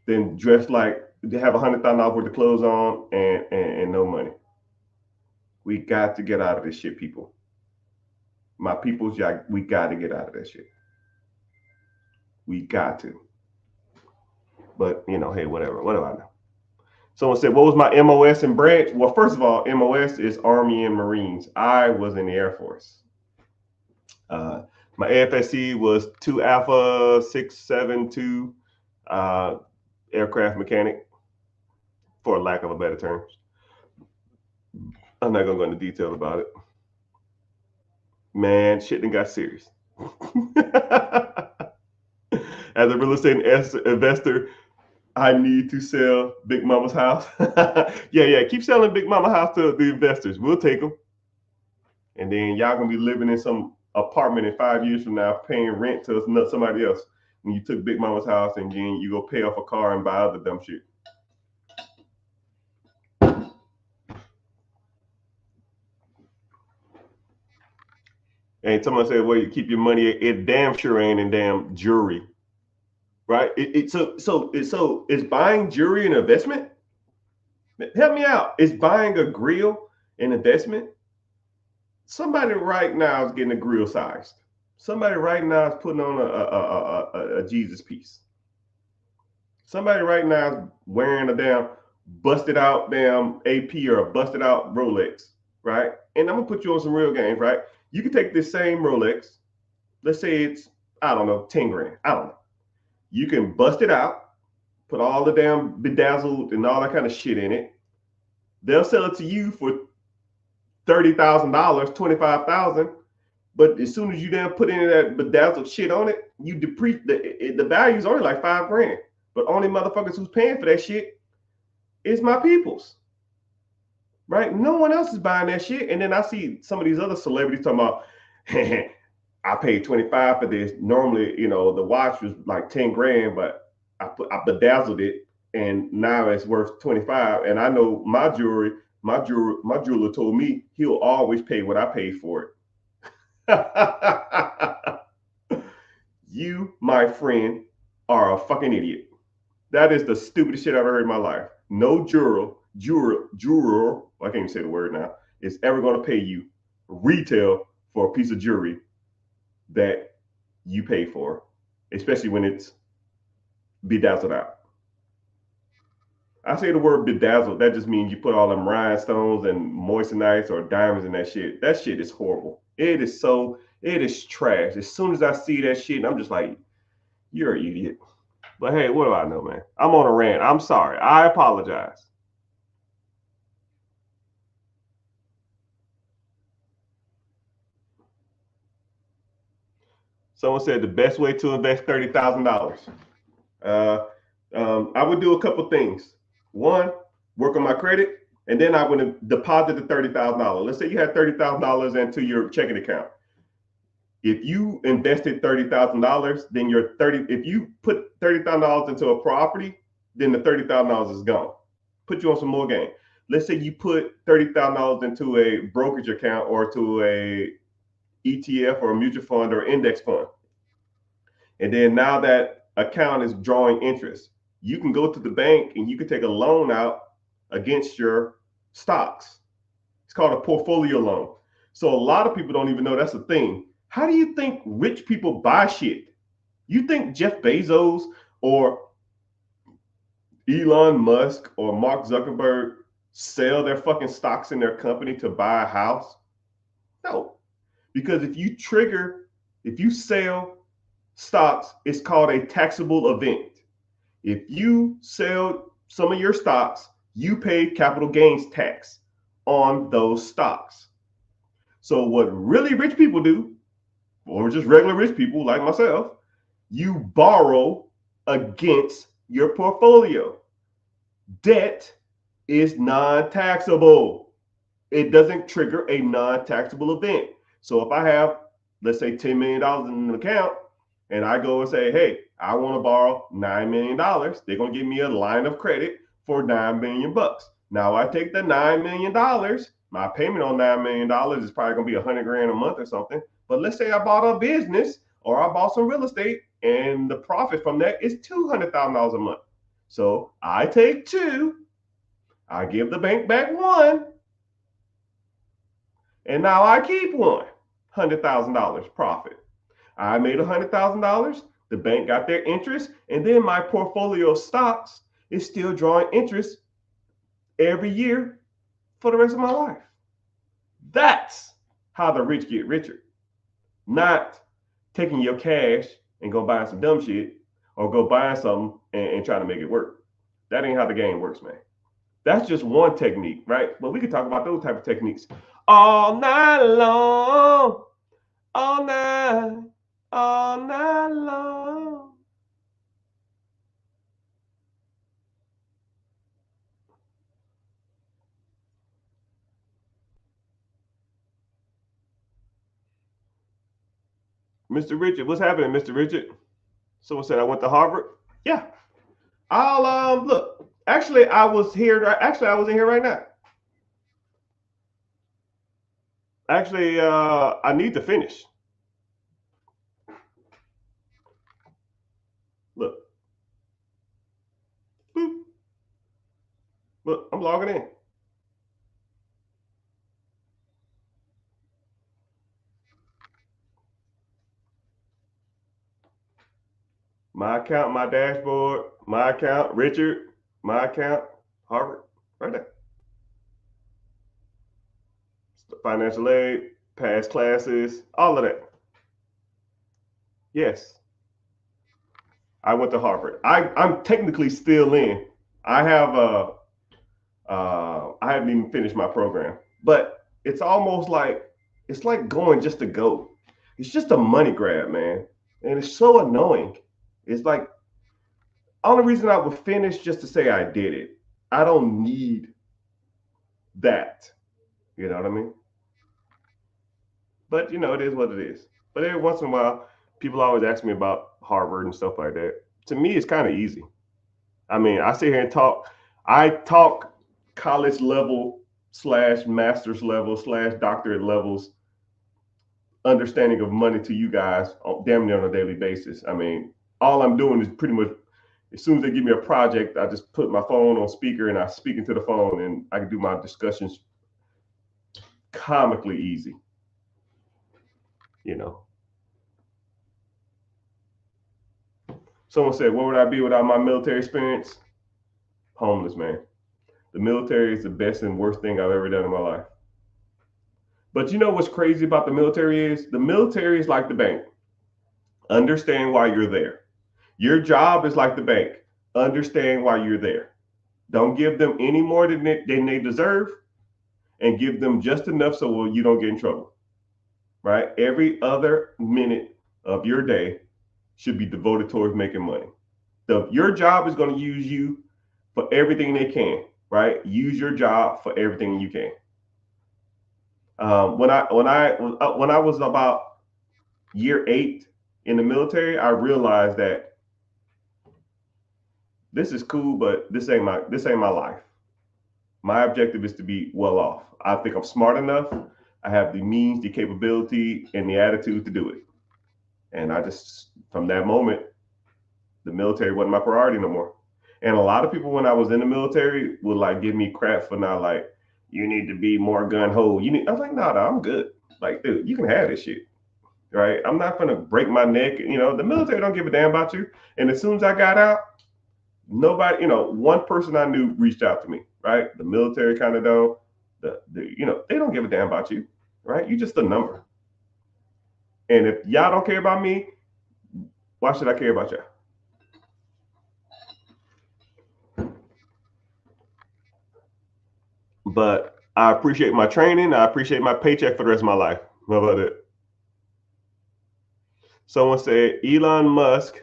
than dress like to have $100,000 worth of clothes on and no money. We got to get out of this shit, people. My people's, we got to get out of that shit. We got to. But, hey, whatever. What do I know? Someone said, what was my MOS and branch? Well, first of all, MOS is Army and Marines. I was in the Air Force. My AFSC was 2 Alpha 672 aircraft mechanic, for lack of a better term. I'm not going to go into detail about it. Man, shit done got serious. As a real estate investor, I need to sell Big Mama's house. Yeah. Keep selling Big Mama house to the investors. We'll take them. And then y'all gonna be living in some apartment in 5 years from now, paying rent to somebody else. When you took Big Mama's house and then you go pay off a car and buy other dumb shit. And someone said, well, you keep your money, it damn sure ain't in damn jewelry. Right? So is buying jewelry an investment? Help me out. Is buying a grill an investment? Somebody right now is getting a grill sized. Somebody right now is putting on a Jesus piece. Somebody right now is wearing a damn busted out damn AP or a busted out Rolex, right? And I'm gonna put you on some real games, right? You can take this same Rolex, let's say it's, I don't know, 10 grand. I don't know. You can bust it out, put all the damn bedazzled and all that kind of shit in it. They'll sell it to you for $30,000, 25,000. But as soon as you then put any of that bedazzled shit on it, you depreciate the value's only like $5,000. But only motherfuckers who's paying for that shit is my peoples. Right? No one else is buying that shit. And then I see some of these other celebrities talking about, I paid 25 for this. Normally, the watch was like 10 grand, but I bedazzled it and now it's worth 25. And I know my jeweler told me he'll always pay what I paid for it. You, my friend, are a fucking idiot. That is the stupidest shit I've ever heard in my life. No jeweler, I can't even say the word now, is ever going to pay you retail for a piece of jewelry that you pay for, especially when it's bedazzled out. I say the word bedazzled, that just means you put all them rhinestones and moistenites or diamonds in that shit. That shit is horrible. It is trash. As soon as I see that shit, I'm just like, you're an idiot. But hey, what do I know, man? I'm on a rant. I'm sorry. I apologize. Someone said the best way to invest $30,000. I would do a couple things. One, work on my credit, and then I would deposit the $30,000. Let's say you had $30,000 into your checking account. If you invested $30,000, then if you put $30,000 into a property, then the $30,000 is gone. Put you on some more game. Let's say you put $30,000 into a brokerage account or to a ETF or a mutual fund or index fund. And then now that account is drawing interest, you can go to the bank and you can take a loan out against your stocks. It's called a portfolio loan. So a lot of people don't even know that's a thing. How do you think rich people buy shit? You think Jeff Bezos or Elon Musk or Mark Zuckerberg sell their fucking stocks in their company to buy a house? No. Because if you sell stocks, it's called a taxable event. If you sell some of your stocks, you pay capital gains tax on those stocks. So what really rich people do, or just regular rich people like myself, you borrow against your portfolio. Debt is non-taxable. It doesn't trigger a non-taxable event. So if I have, let's say, $10 million in an account, and I go and say, hey, I want to borrow $9 million, they're going to give me a line of credit for $9 million. Now I take the $9 million, my payment on $9 million is probably going to be $100,000 a month or something. But let's say I bought a business or I bought some real estate and the profit from that is $200,000 a month. So I take two, I give the bank back one, and now I keep one, $100,000 profit. I made $100,000, the bank got their interest, and then my portfolio of stocks is still drawing interest every year for the rest of my life. That's how the rich get richer. Not taking your cash and go buying some dumb shit or go buying something and trying to make it work. That ain't how the game works, man. That's just one technique, right? But we could talk about those type of techniques all night long, all night long. Mr. Richard, what's happening, Mr. Richard? Someone said I went to Harvard. Yeah. I'll look. Actually, I was here. Actually, I was in here right now. Actually, I need to finish. Look, boop. Look, I'm logging in. My account, my dashboard, my account, Richard, my account, Harvard, right there. Financial aid, past classes, all of that. Yes. I went to Harvard. I'm technically still in. I have I haven't even finished my program, but it's almost like it's like going just to go. It's just a money grab, man, and it's so annoying. It's like only reason I would finish just to say I did it. I don't need that. You know what I mean? But it is what it is. But every once in a while, people always ask me about Harvard and stuff like that. To me, it's kind of easy. I mean, I sit here and talk. I talk college level slash master's level slash doctorate levels understanding of money to you guys damn near on a daily basis. I mean, all I'm doing is pretty much as soon as they give me a project, I just put my phone on speaker and I speak into the phone and I can do my discussions comically easy, you know. Someone said, what would I be without my military experience? Homeless, man. The military is the best and worst thing I've ever done in my life. But you know what's crazy about the military is? The military is like the bank. Understand why you're there. Your job is like the bank. Understand why you're there. Don't give them any more than they deserve and give them just enough so you don't get in trouble. Right? Every other minute of your day should be devoted towards making money. Your job is going to use you for everything they can, right? Use your job for everything you can. When I was about year 8 in the military, I realized that this is cool, but this ain't my life. My objective is to be well off. I think I'm smart enough. I have the means, the capability, and the attitude to do it. And I just, from that moment, the military wasn't my priority no more. And a lot of people, when I was in the military, would like give me crap for not like, you need to be more gun ho. I was like, no, I'm good. Like, dude, you can have this shit, right? I'm not gonna break my neck. The military don't give a damn about you. And as soon as I got out, nobody, one person I knew reached out to me, right? The military kind of don't. They don't give a damn about you, right? You just a number. And if y'all don't care about me, why should I care about y'all? But I appreciate my training. I appreciate my paycheck for the rest of my life. How about it? Someone said Elon Musk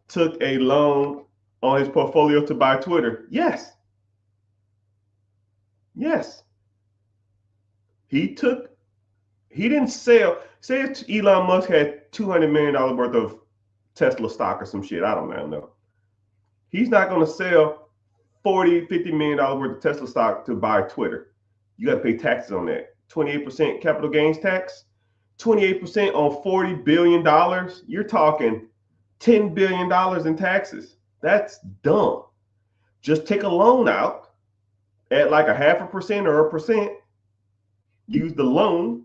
took a loan on his portfolio to buy Twitter. Yes. Yes. He didn't sell. Say if Elon Musk had $200 million worth of Tesla stock or some shit. I don't know. He's not going to sell $40-50 million worth of Tesla stock to buy Twitter. You got to pay taxes on that. 28% capital gains tax, 28% on $40 billion. You're talking $10 billion in taxes. That's dumb. Just take a loan out at like a 0.5% or 1%. Use the loan,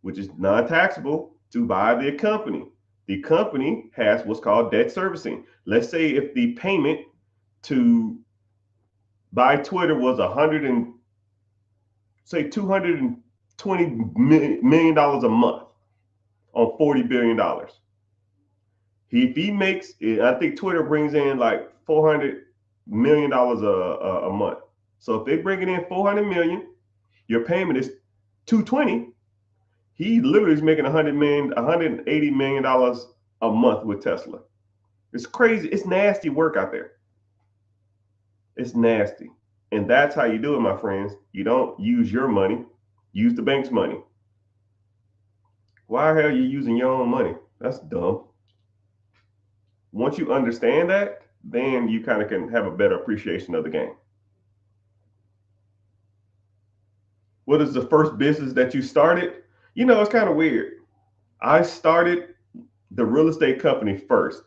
which is non-taxable, to buy the company. The company has what's called debt servicing. Let's say if the payment to buy Twitter was $220 million a month on $40 billion. If he makes, I think Twitter brings in like $400 million a month. So if they bring it in $400 million, your payment is $220. He literally is making $180 million a month with Tesla. It's crazy. It's nasty work out there. It's nasty. And that's how you do it, my friends. You don't use your money, use the bank's money. Why the hell are you using your own money? That's dumb. Once you understand that, then you kind of can have a better appreciation of the game. What is the first business that you started? It's kind of weird. I started the real estate company first,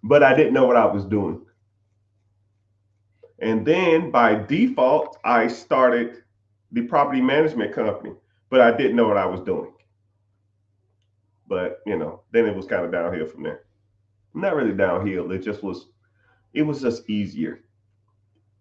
but I didn't know what I was doing. And then by default, I started the property management company, but I didn't know what I was doing. But, then it was kind of downhill from there. Not really downhill. It was just easier.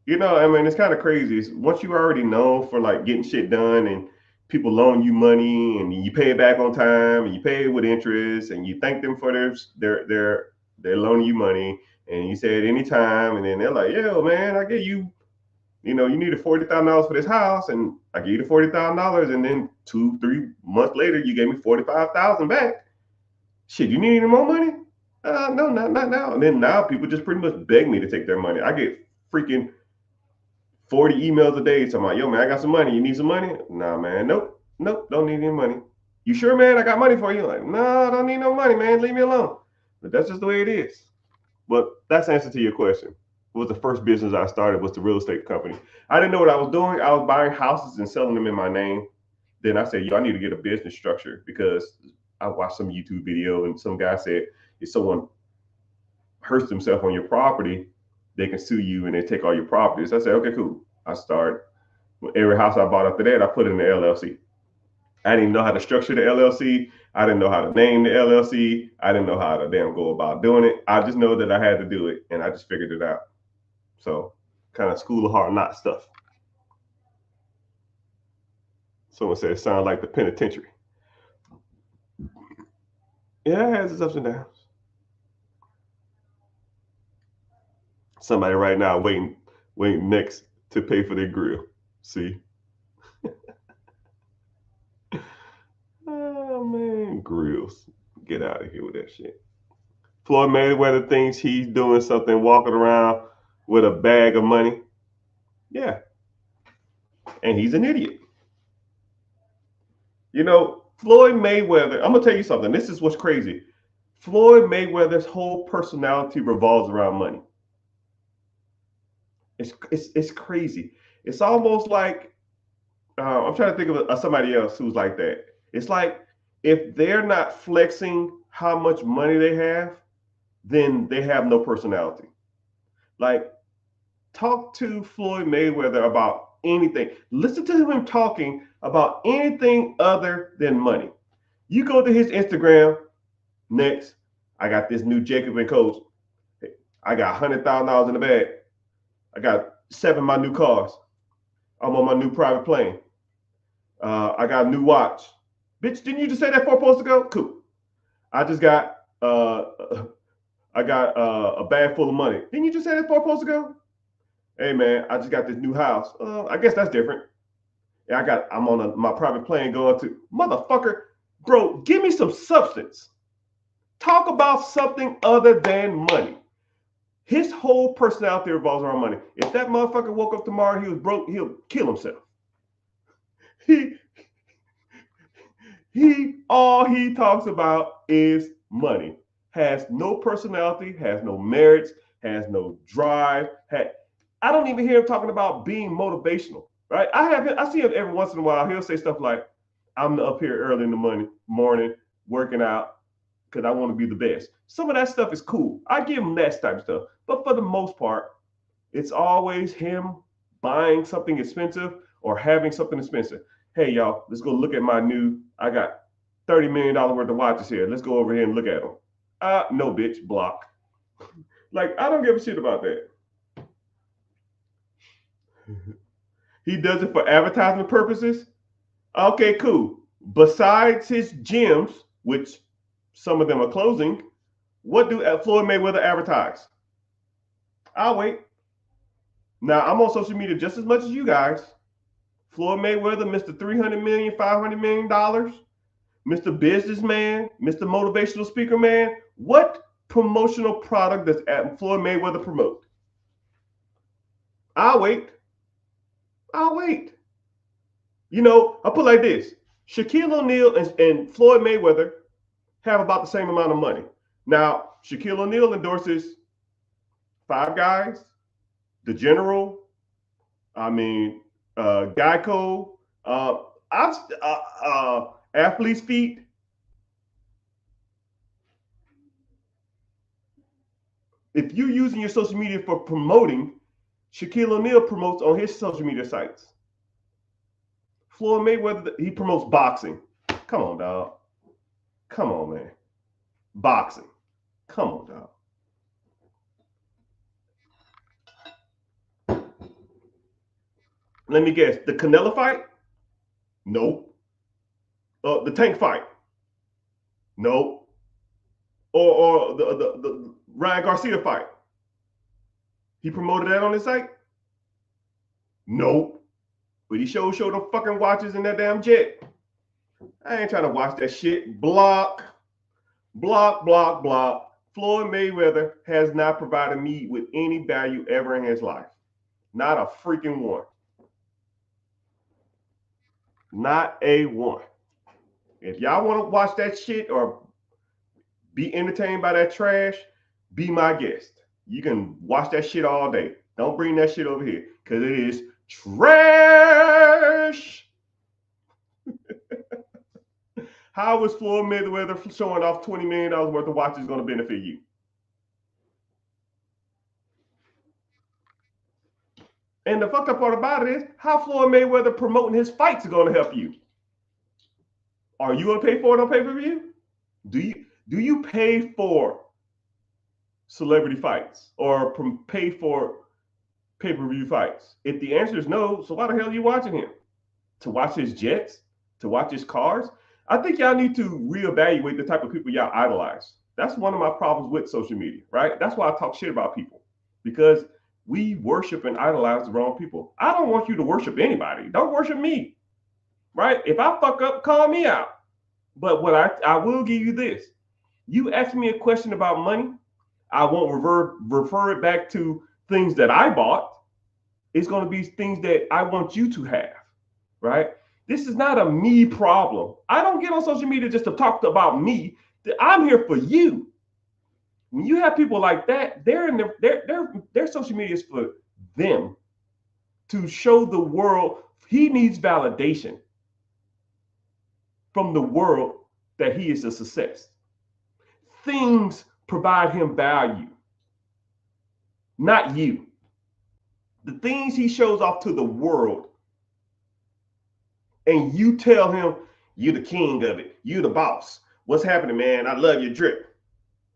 It's kind of crazy. Once you already know for like getting shit done and people loan you money and you pay it back on time and you pay it with interest and you thank them for their They're loaning you money, and you say at any time, and then they're like, "Yo, man, I gave you, you needed $40,000 for this house, and I gave you the $40,000, and then 2, 3 months later, you gave me 45,000 back. Shit, you need any more money? No, not now." And then now people just pretty much beg me to take their money. I get freaking 40 emails a day talking about, "Yo, man, I got some money. You need some money?" Nah, man, nope, don't need any money. "You sure, man? I got money for you." Like, no, I don't need no money, man. Leave me alone. But that's just the way it is. But that's the answer to your question. Was the first business I started was the real estate company. I didn't know what I was doing. I was buying houses and selling them in my name. Then I said, "Yo, I need to get a business structure," because I watched some YouTube video and some guy said if someone hurts themselves on your property, they can sue you and they take all your properties. I said, "Okay, cool." I started. Every house I bought after that, I put in the LLC. I didn't know how to structure the LLC. I didn't know how to name the LLC. I didn't know how to damn go about doing it. I just know that I had to do it, and I just figured it out. So, kind of school of hard knocks stuff. Someone said it sounds like the penitentiary. Yeah, it has its ups and downs. Somebody right now waiting next to pay for their grill. See? Oh man, grills. Get out of here with that shit. Floyd Mayweather thinks he's doing something walking around with a bag of money. Yeah, and he's an idiot. Floyd Mayweather, I'm gonna tell you something. This is what's crazy. Floyd Mayweather's whole personality revolves around money. It's crazy. It's almost like I'm trying to think of somebody else who's like that. It's like if they're not flexing how much money they have, then they have no personality. Like, talk to Floyd Mayweather about anything. Listen to him talking about anything other than money. You go to his Instagram. Next, I got this new Jacob and Coach. I got $100,000 in the bag. I got 7 of my new cars. I'm on my new private plane. I got a new watch. Bitch, didn't you just say that 4 posts ago? Cool. I just got a bag full of money. Didn't you just say that 4 posts ago? Hey man, I just got this new house. I guess that's different. Yeah, I'm on my private plane going to motherfucker, bro. Give me some substance. Talk about something other than money. His whole personality revolves around money. If that motherfucker woke up tomorrow, he was broke, he'll kill himself. All he talks about is money. Has no personality, has no merits, has no drive. I don't even hear him talking about being motivational, right? I see him every once in a while. He'll say stuff like, "I'm up here early in the morning working out because I want to be the best." Some of that stuff is cool. I give him that type of stuff. But for the most part, it's always him buying something expensive or having something expensive. "Hey, y'all, let's go look at I got $30 million worth of watches here. Let's go over here and look at them." No, bitch, block. Like, I don't give a shit about that. He does it for advertisement purposes. Okay, cool. Besides his gyms, which some of them are closing, what do Floyd Mayweather advertise? I'll wait. Now, I'm on social media just as much as you guys. Floyd Mayweather, Mr. $300 million, $500 million, Mr. Businessman, Mr. Motivational Speaker Man. What promotional product does Floyd Mayweather promote? I'll wait. I'll wait. I'll put it like this. Shaquille O'Neal and Floyd Mayweather have about the same amount of money. Now, Shaquille O'Neal endorses Five Guys, The General, Geico, Athlete's Feet. If you're using your social media for promoting, Shaquille O'Neal promotes on his social media sites. Floyd Mayweather, he promotes boxing. Come on, dog. Come on, man. Boxing. Come on, dog. Let me guess. The Canelo fight? Nope. The Tank fight? Nope. Or the Ryan Garcia fight. He promoted that on his site? Nope. But he showed them fucking watches in that damn jet. I ain't trying to watch that shit. Block. Floyd Mayweather has not provided me with any value ever in his life. Not a freaking one. Not a one. If y'all want to watch that shit or be entertained by that trash, be my guest. You can watch that shit all day. Don't bring that shit over here because it is trash. How is Floyd Mayweather showing off $20 million worth of watches going to benefit you? And the fucked up part about it is how Floyd Mayweather promoting his fights is going to help you. Are you going to pay for it on pay-per-view? Do you pay for celebrity fights or pay for pay-per-view fights? If the answer is no, so why the hell are you watching him? To watch his jets? To watch his cars? I think y'all need to reevaluate the type of people y'all idolize. That's one of my problems with social media, right? That's why I talk shit about people, because we worship and idolize the wrong people. I don't want you to worship anybody. Don't worship me, right? If I fuck up, call me out. But what I will give you this. You ask me a question about money, I won't refer it back to things that I bought. It's going to be things that I want you to have, right? This is not a me problem. I don't get on social media just to talk about me. I'm here for you. When you have people like that, their social media is for them to show the world he needs validation from the world that he is a success. Things provide him value, not you. The things he shows off to the world, and you tell him, you're the king of it. You're the boss. What's happening, man? I love your drip.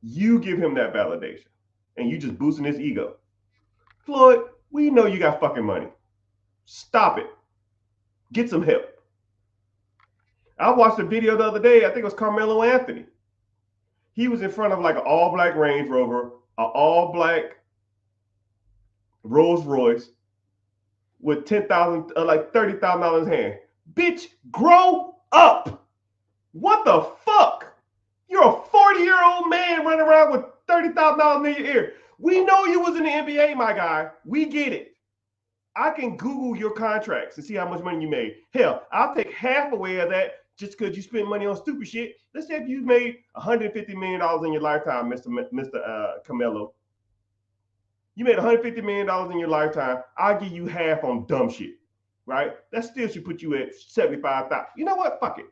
You give him that validation, and you just boosting his ego. Floyd, we know you got fucking money. Stop it. Get some help. I watched a video the other day. I think it was Carmelo Anthony. He was in front of like an all-black Range Rover, an all-black Rolls Royce with $10,000, like $30,000 in his hand. Bitch, grow up. What the fuck? You're a 40-year-old man running around with $30,000 in your ear. We know you was in the NBA, my guy. We get it. I can Google your contracts and see how much money you made. Hell, I'll take half away of that just because you spent money on stupid shit. Let's say if you made $150 million in your lifetime, Mr. Carmelo. You made $150 million in your lifetime. I'll give you half on dumb shit, right? That still should put you at 75,000. You know what? Fuck it.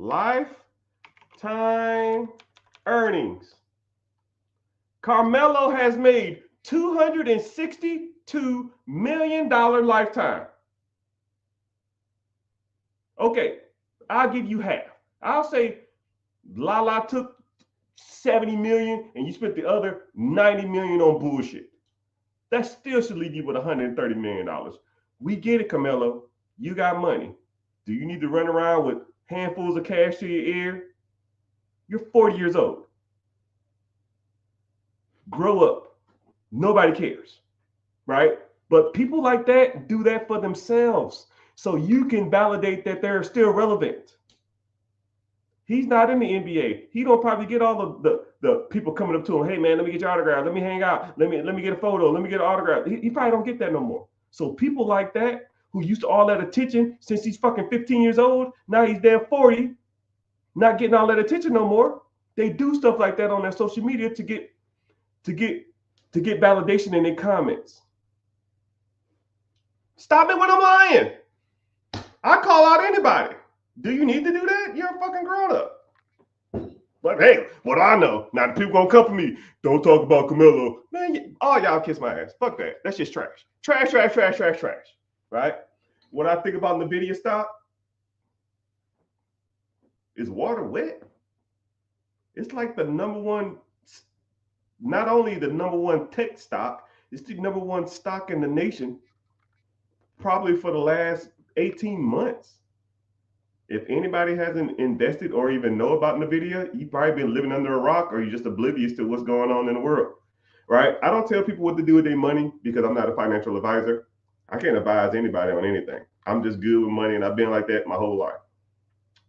Lifetime earnings. Carmelo has made $262 million lifetime. Okay, I'll give you half. I'll say Lala took 70 million and you spent the other 90 million on bullshit. That still should leave you with $130 million. We get it, Carmelo. You got money. Do you need to run around with handfuls of cash to your ear? You're 40 years old. Grow up. Nobody cares, right? But people like that do that for themselves so you can validate that they're still relevant. He's not in the NBA. He don't probably get all of the people coming up to him. Hey man, let me get your autograph. Let me hang out. Let me get a photo. Let me get an autograph. He probably don't get that no more. So people like that who used to all that attention since he's fucking 15 years old, now he's damn 40, not getting all that attention no more. They do stuff like that on their social media to get validation in their comments. Stop it when I'm lying. I call out anybody. Do you need to do that? You're a fucking grown up. But hey, what I know, now the people gonna come for me. Don't talk about Carmelo. Man, all y'all kiss my ass. Fuck that. That's just trash. Trash. Right? What I think about NVIDIA stock, is water wet? It's like the number one, not only the number one tech stock, it's the number one stock in the nation, probably for the last 18 months. If anybody hasn't invested or even know about NVIDIA, you've probably been living under a rock or you're just oblivious to what's going on in the world, right? I don't tell people what to do with their money because I'm not a financial advisor. I can't advise anybody on anything. I'm just good with money and I've been like that my whole life.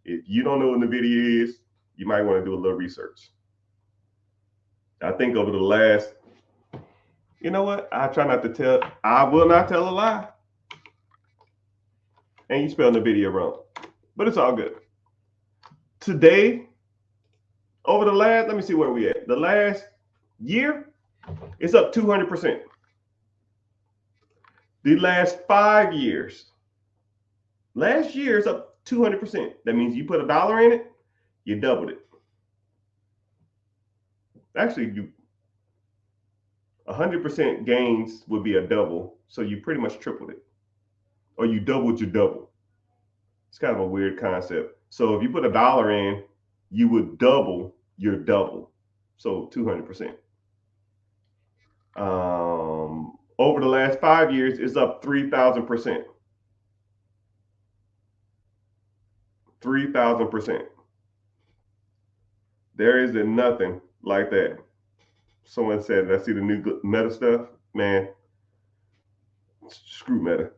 If you don't know what NVIDIA is, you might want to do a little research. I think over the last, you know what? I will not tell a lie. And you spelled NVIDIA wrong, but it's all good. Today, over the last, let me see where we at. The last year, it's up 200%. The last 5 years, last year is up 200%. That means you put $1 in it, you doubled it. Actually, 100% gains would be a double, so you pretty much tripled it, or you doubled your double. It's kind of a weird concept. So if you put $1 in, you would double your double, so 200%. Over the last 5 years, it's up 3,000%. 3,000%. There isn't nothing like that. Someone said, I see the new Meta stuff. Man, screw Meta.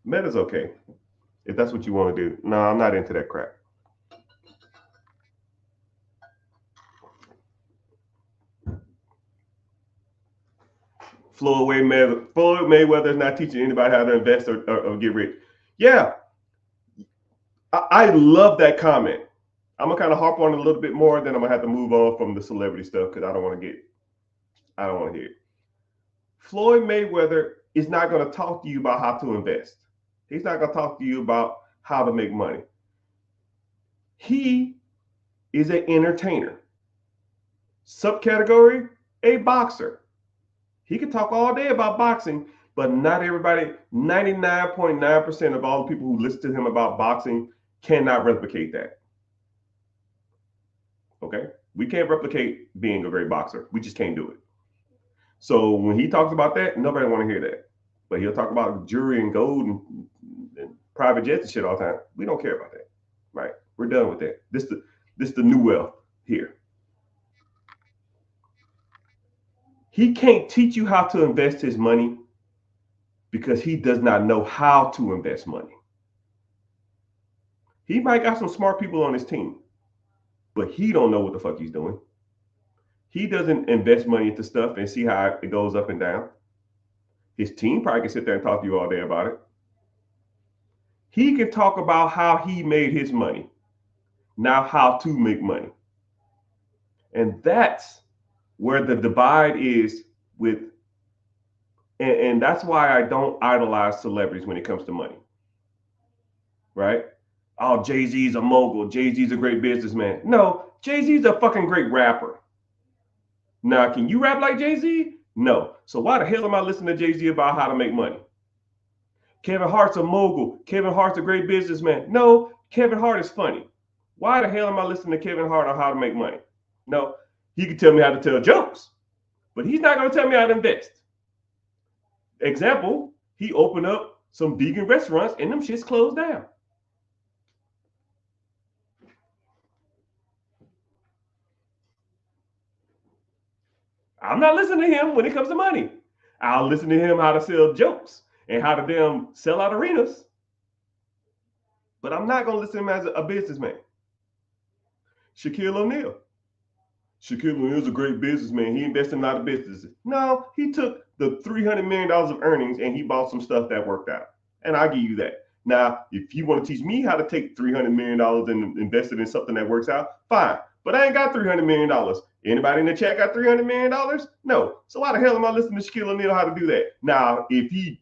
Meta's okay if that's what you want to do. No, I'm not into that crap. Floyd Mayweather is not teaching anybody how to invest or get rich. Yeah, I love that comment. I'm gonna kind of harp on it a little bit more, then I'm gonna have to move on from the celebrity stuff because I don't want to hear it. Floyd Mayweather is not gonna talk to you about how to invest. He's not gonna talk to you about how to make money. He is an entertainer. Subcategory, a boxer. He can talk all day about boxing, but not everybody, 99.9% of all the people who listen to him about boxing cannot replicate that. Okay? We can't replicate being a great boxer. We just can't do it. So when he talks about that, nobody want to hear that. But he'll talk about jewelry and gold and private jets and shit all the time. We don't care about that. Right? We're done with that. This the new wealth here. He can't teach you how to invest his money because he does not know how to invest money. He might got some smart people on his team, but he don't know what the fuck he's doing. He doesn't invest money into stuff and see how it goes up and down. His team probably can sit there and talk to you all day about it. He can talk about how he made his money, not how to make money. And that's where the divide is with, and that's why I don't idolize celebrities when it comes to money. Right? Oh, Jay-Z's a mogul. Jay-Z's a great businessman. No, Jay-Z's a fucking great rapper. Now, can you rap like Jay-Z? No. So why the hell am I listening to Jay-Z about how to make money? Kevin Hart's a mogul. Kevin Hart's a great businessman. No, Kevin Hart is funny. Why the hell am I listening to Kevin Hart on how to make money? No, he can tell me how to tell jokes, but he's not going to tell me how to invest. Example, he opened up some vegan restaurants and them shits closed down. I'm not listening to him when it comes to money. I'll listen to him how to sell jokes and how to damn sell out arenas. But I'm not going to listen to him as a businessman. Shaquille O'Neal. Shaquille O'Neal is a great businessman. He invested in a lot of businesses. No, he took the $300 million of earnings and he bought some stuff that worked out. And I'll give you that. Now, if you want to teach me how to take $300 million and invest it in something that works out, fine. But I ain't got $300 million. Anybody in the chat got $300 million? No. So why the hell am I listening to Shaquille O'Neal how to do that? Now, if he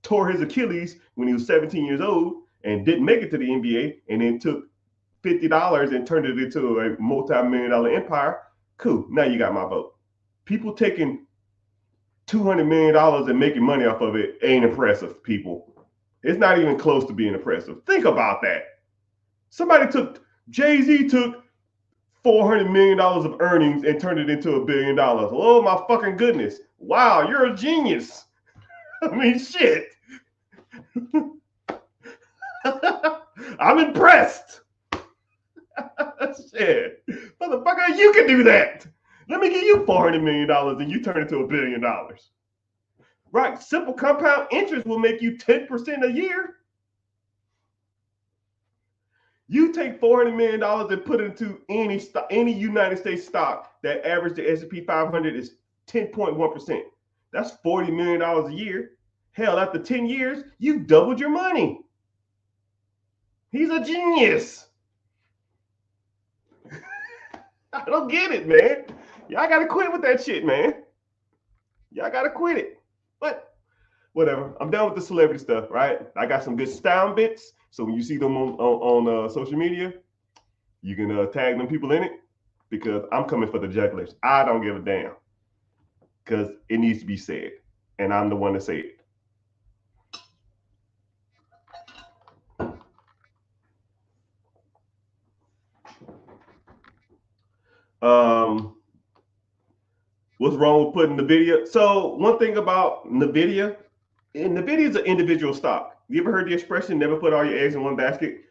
tore his Achilles when he was 17 years old and didn't make it to the NBA and then took $50 and turned it into a multi-million-dollar empire, cool. Now you got my vote. People taking $200 million and making money off of it ain't impressive, people. It's not even close to being impressive. Think about that. Jay-Z took $400 million of earnings and turned it into $1 billion. Oh my fucking goodness. Wow, you're a genius. I mean, shit. I'm impressed. Shit. Motherfucker, you can do that. Let me give you $400 million and you turn it to $1 billion. Right? Simple compound interest will make you 10% a year. You take $400 million and put it into any United States stock that average the S&P 500 is 10.1%. That's $40 million a year. Hell, after 10 years, you've doubled your money. He's a genius. I don't get it, man. Y'all got to quit with that shit, man. Y'all got to quit it. But whatever. I'm done with the celebrity stuff, right? I got some good style bits. So when you see them on social media, you can tag them people in it because I'm coming for the jugglers. I don't give a damn because it needs to be said. And I'm the one to say it. What's wrong with putting NVIDIA? So one thing about NVIDIA is an individual stock. You ever heard the expression, never put all your eggs in one basket?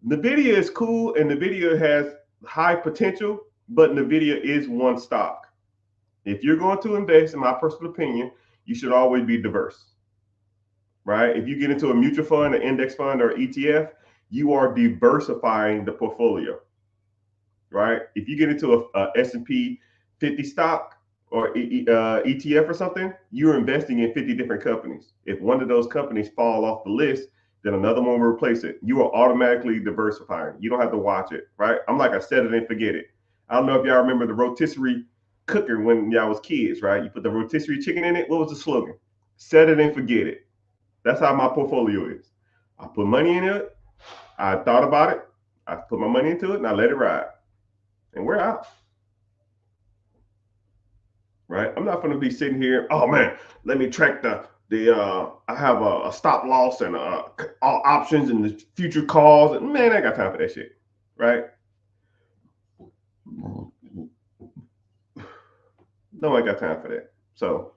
NVIDIA is cool and NVIDIA has high potential, but NVIDIA is one stock. If you're going to invest, in my personal opinion, you should always be diverse, right? If you get into a mutual fund, an index fund, or ETF, you are diversifying the portfolio, right? If you get into a S&P 50 stock or ETF or something, you're investing in 50 different companies. If one of those companies fall off the list, then another one will replace it. You are automatically diversifying. You don't have to watch it, right? I'm like, I set it and forget it. I don't know if y'all remember the rotisserie cooker when y'all was kids, right? You put the rotisserie chicken in it. What was the slogan? Set it and forget it. That's how my portfolio is. I put money in it. I thought about it. I put my money into it and I let it ride. And we're out. Right? I'm not going to be sitting here, oh man, let me track I have a stop loss and all options and the future calls. And man, I ain't got time for that shit. Right? No, I got time for that. So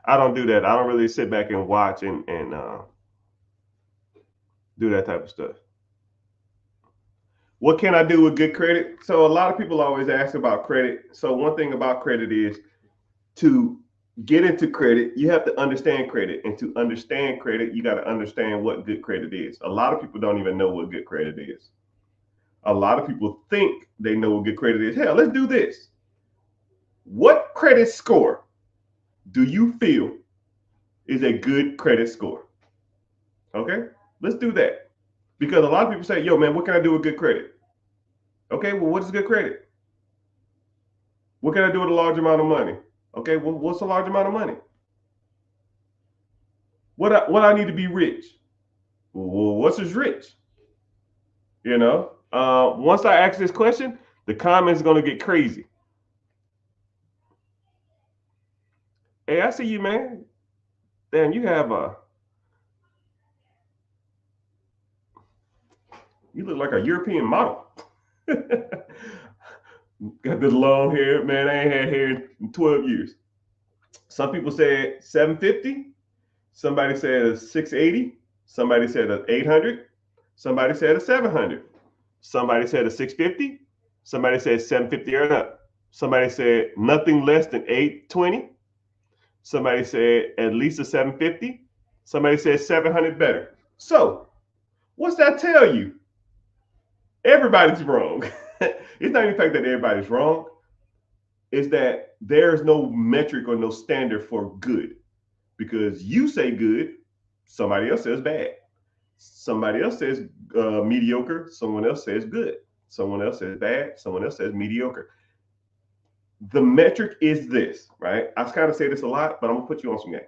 I don't do that. I don't really sit back and watch and do that type of stuff. What can I do with good credit? So a lot of people always ask about credit. So one thing about credit is to get into credit, you have to understand credit. And to understand credit, you got to understand what good credit is. A lot of people don't even know what good credit is. A lot of people think they know what good credit is. Hell, let's do this. What credit score do you feel is a good credit score? Okay, let's do that. Because a lot of people say, yo, man, what can I do with good credit? Okay, well, what is good credit? What can I do with a large amount of money? Okay, well, what's a large amount of money? What I need to be rich? Well, what's is rich? You know, once I ask this question, the comments are going to get crazy. Hey, I see you, man. Damn, you have you look like a European model. Got this long hair, man. I ain't had hair in 12 years. Some people said 750. Somebody said a 680. Somebody said a 800. Somebody said a 700. Somebody said a 650. Somebody said 750 or up. Somebody said nothing less than 820. Somebody said at least a 750. Somebody said 700 better. So, what's that tell you? Everybody's wrong. It's not even the fact that everybody's wrong. It's that there's no metric or no standard for good. Because you say good, somebody else says bad. Somebody else says mediocre. Someone else says good. Someone else says bad. Someone else says mediocre. The metric is this, right? I kind of say this a lot, but I'm gonna put you on some game.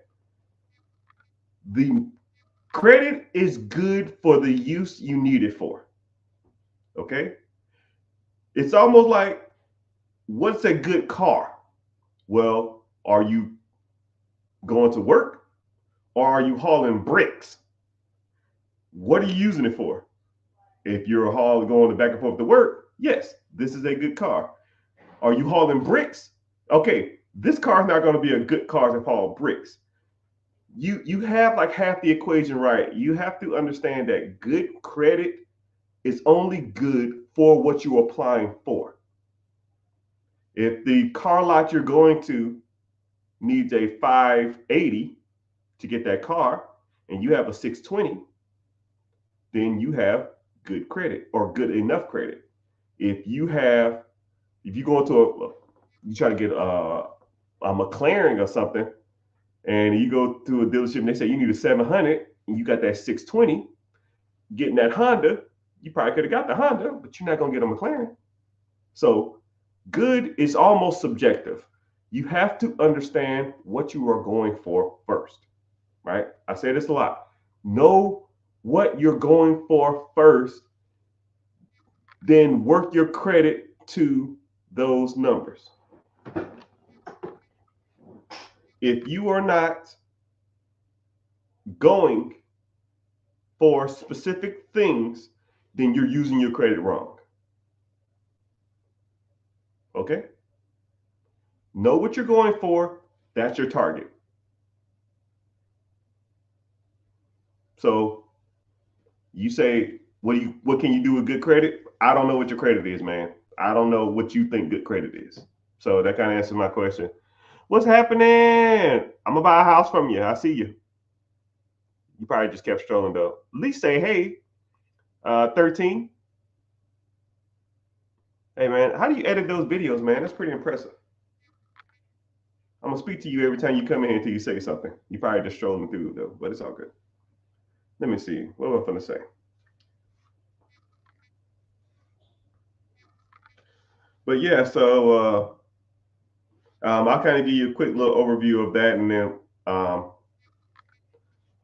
The credit is good for the use you need it for. Okay? It's almost like, what's a good car? Well, are you going to work or are you hauling bricks? What are you using it for? If you're going back and forth to work, Yes, this is a good car. Are you hauling bricks? Okay, this car is not going to be a good car to haul bricks. You have like half the equation right. You have to understand that good credit is only good for what you're applying for. If the car lot you're going to needs a 580 to get that car and you have a 620, then you have good credit or good enough credit. If you have, if you go into you try to get a McLaren or something, and you go to a dealership and they say you need a 700 and you got that 620, getting that Honda, you probably could have got the Honda, but you're not going to get a McLaren. So good is almost subjective. You have to understand what you are going for first, right? I say this a lot. Know what you're going for first, then work your credit to those numbers. If you are not going for specific things, then you're using your credit wrong. Okay? Know what you're going for. That's your target. So you say, what can you do with good credit? I don't know what your credit is, man. I don't know what you think good credit is. So that kind of answers my question. What's happening? I'm gonna buy a house from you. I see you. You probably just kept strolling though. At least say, hey, 13. Hey man, how do you edit those videos, man? That's pretty impressive. I'm gonna speak to you every time you come in here until you say something. You probably just strolling through though, but it's all good. Let me see. What am I gonna say? But yeah, so I'll kind of give you a quick little overview of that, and then um,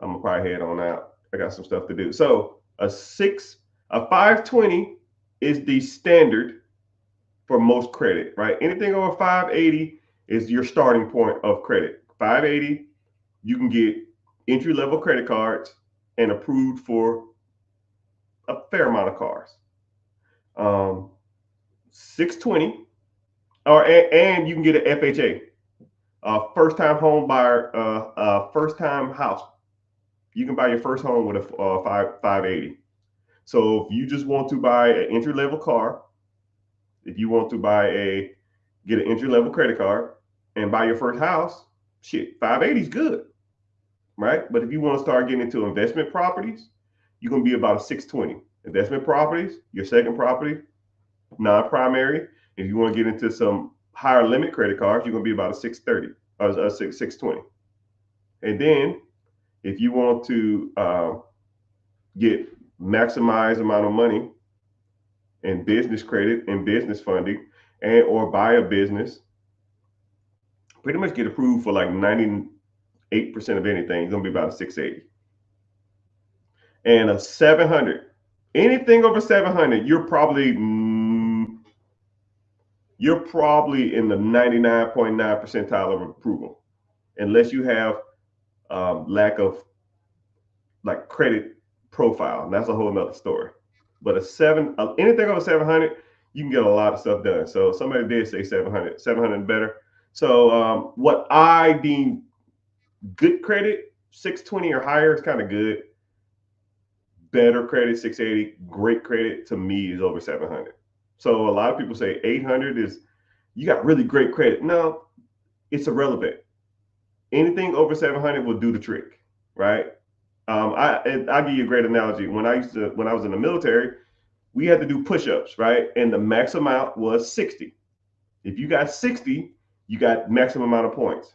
I'm gonna probably head on out. I got some stuff to do. So a 520 is the standard for most credit, right? Anything over 580 is your starting point of credit. 580, you can get entry level credit cards and approved for a fair amount of cars. 620, and you can get an FHA, first time home buyer, first time house. You can buy your first home with a 580. So if you just want to buy an entry level car, if you want to get an entry level credit card and buy your first house, shit, 580 is good, right? But if you want to start getting into investment properties, you're gonna be about a 620. Investment properties, your second property, non-primary. If you want to get into some higher limit credit cards, you're gonna be about a 630 or a 620. And then if you want to get maximized amount of money in business credit and business funding, and or buy a business, pretty much get approved for like 98% of anything. It's gonna be about a 680. And a 700, anything over 700, you're probably in the 99.9 percentile of approval, unless you have lack of like credit profile. And that's a whole nother story. But anything over 700, you can get a lot of stuff done. So somebody did say 700 better. So what I deem good credit, 620 or higher is kind of good. Better credit, 680. Great credit to me is over 700. So a lot of people say 800 is, you got really great credit. No, it's irrelevant. Anything over 700 will do the trick, right? I'll give you a great analogy. When I was in the military, we had to do push-ups, right? And the max amount was 60. If you got 60, you got maximum amount of points.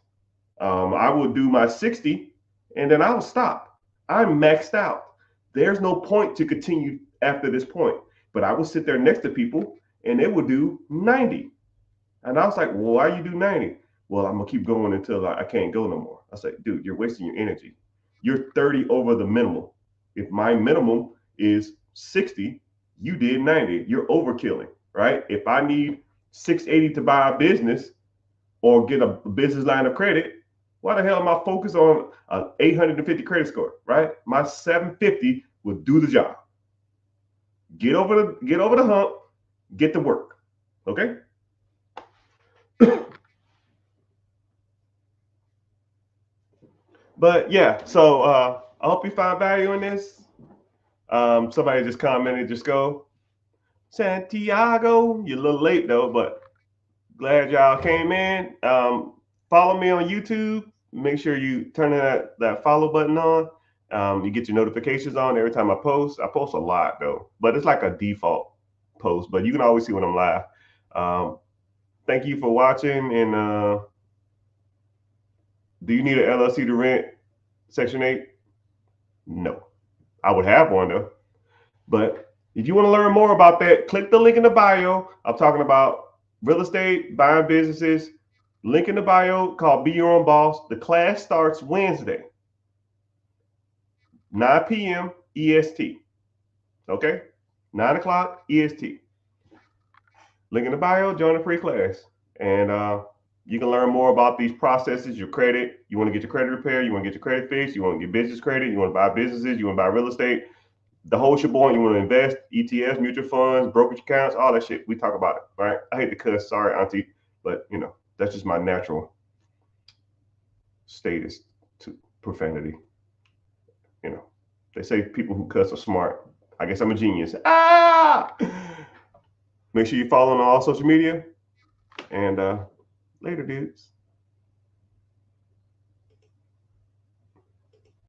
I would do my 60 and then I would stop. I'm maxed out. There's no point to continue after this point. But I would sit there next to people and they would do 90. And I was like, well, why you do 90? Well, I'm gonna keep going until I can't go no more. I said, dude, you're wasting your energy. You're 30 over the minimum. If my minimum is 60, you did 90. You're overkilling, right? If I need 680 to buy a business or get a business line of credit, why the hell am I focused on an 850 credit score, right? My 750 will do the job. Get over the hump, Get to work. Okay. But yeah, so I hope you found value in this. Somebody just commented, just go, Santiago. You're a little late though, but glad y'all came in. Follow me on YouTube. Make sure you turn that follow button on. You get your notifications on every time I post. I post a lot though, but it's like a default post. But you can always see when I'm live. Um, Thank you for watching. And do you need an LLC to rent Section 8? No. I would have one though. But if you want to learn more about that, click the link in the bio. I'm talking about real estate, buying businesses. Link in the bio called Be Your Own Boss. The class starts Wednesday, 9 p.m. EST. Okay? 9 o'clock EST. Link in the bio, join a free class. And you can learn more about these processes, your credit. You want to get your credit repaired, you want to get your credit fixed, you want to get business credit, you want to buy businesses, you want to buy real estate. The whole shebang, you want to invest, ETFs, mutual funds, brokerage accounts, all that shit. We talk about it, right? I hate to cuss, sorry, auntie, but that's just my natural status to profanity. You know, they say people who cuss are smart. I guess I'm a genius. Ah! Make sure you follow on all social media. And later, dudes.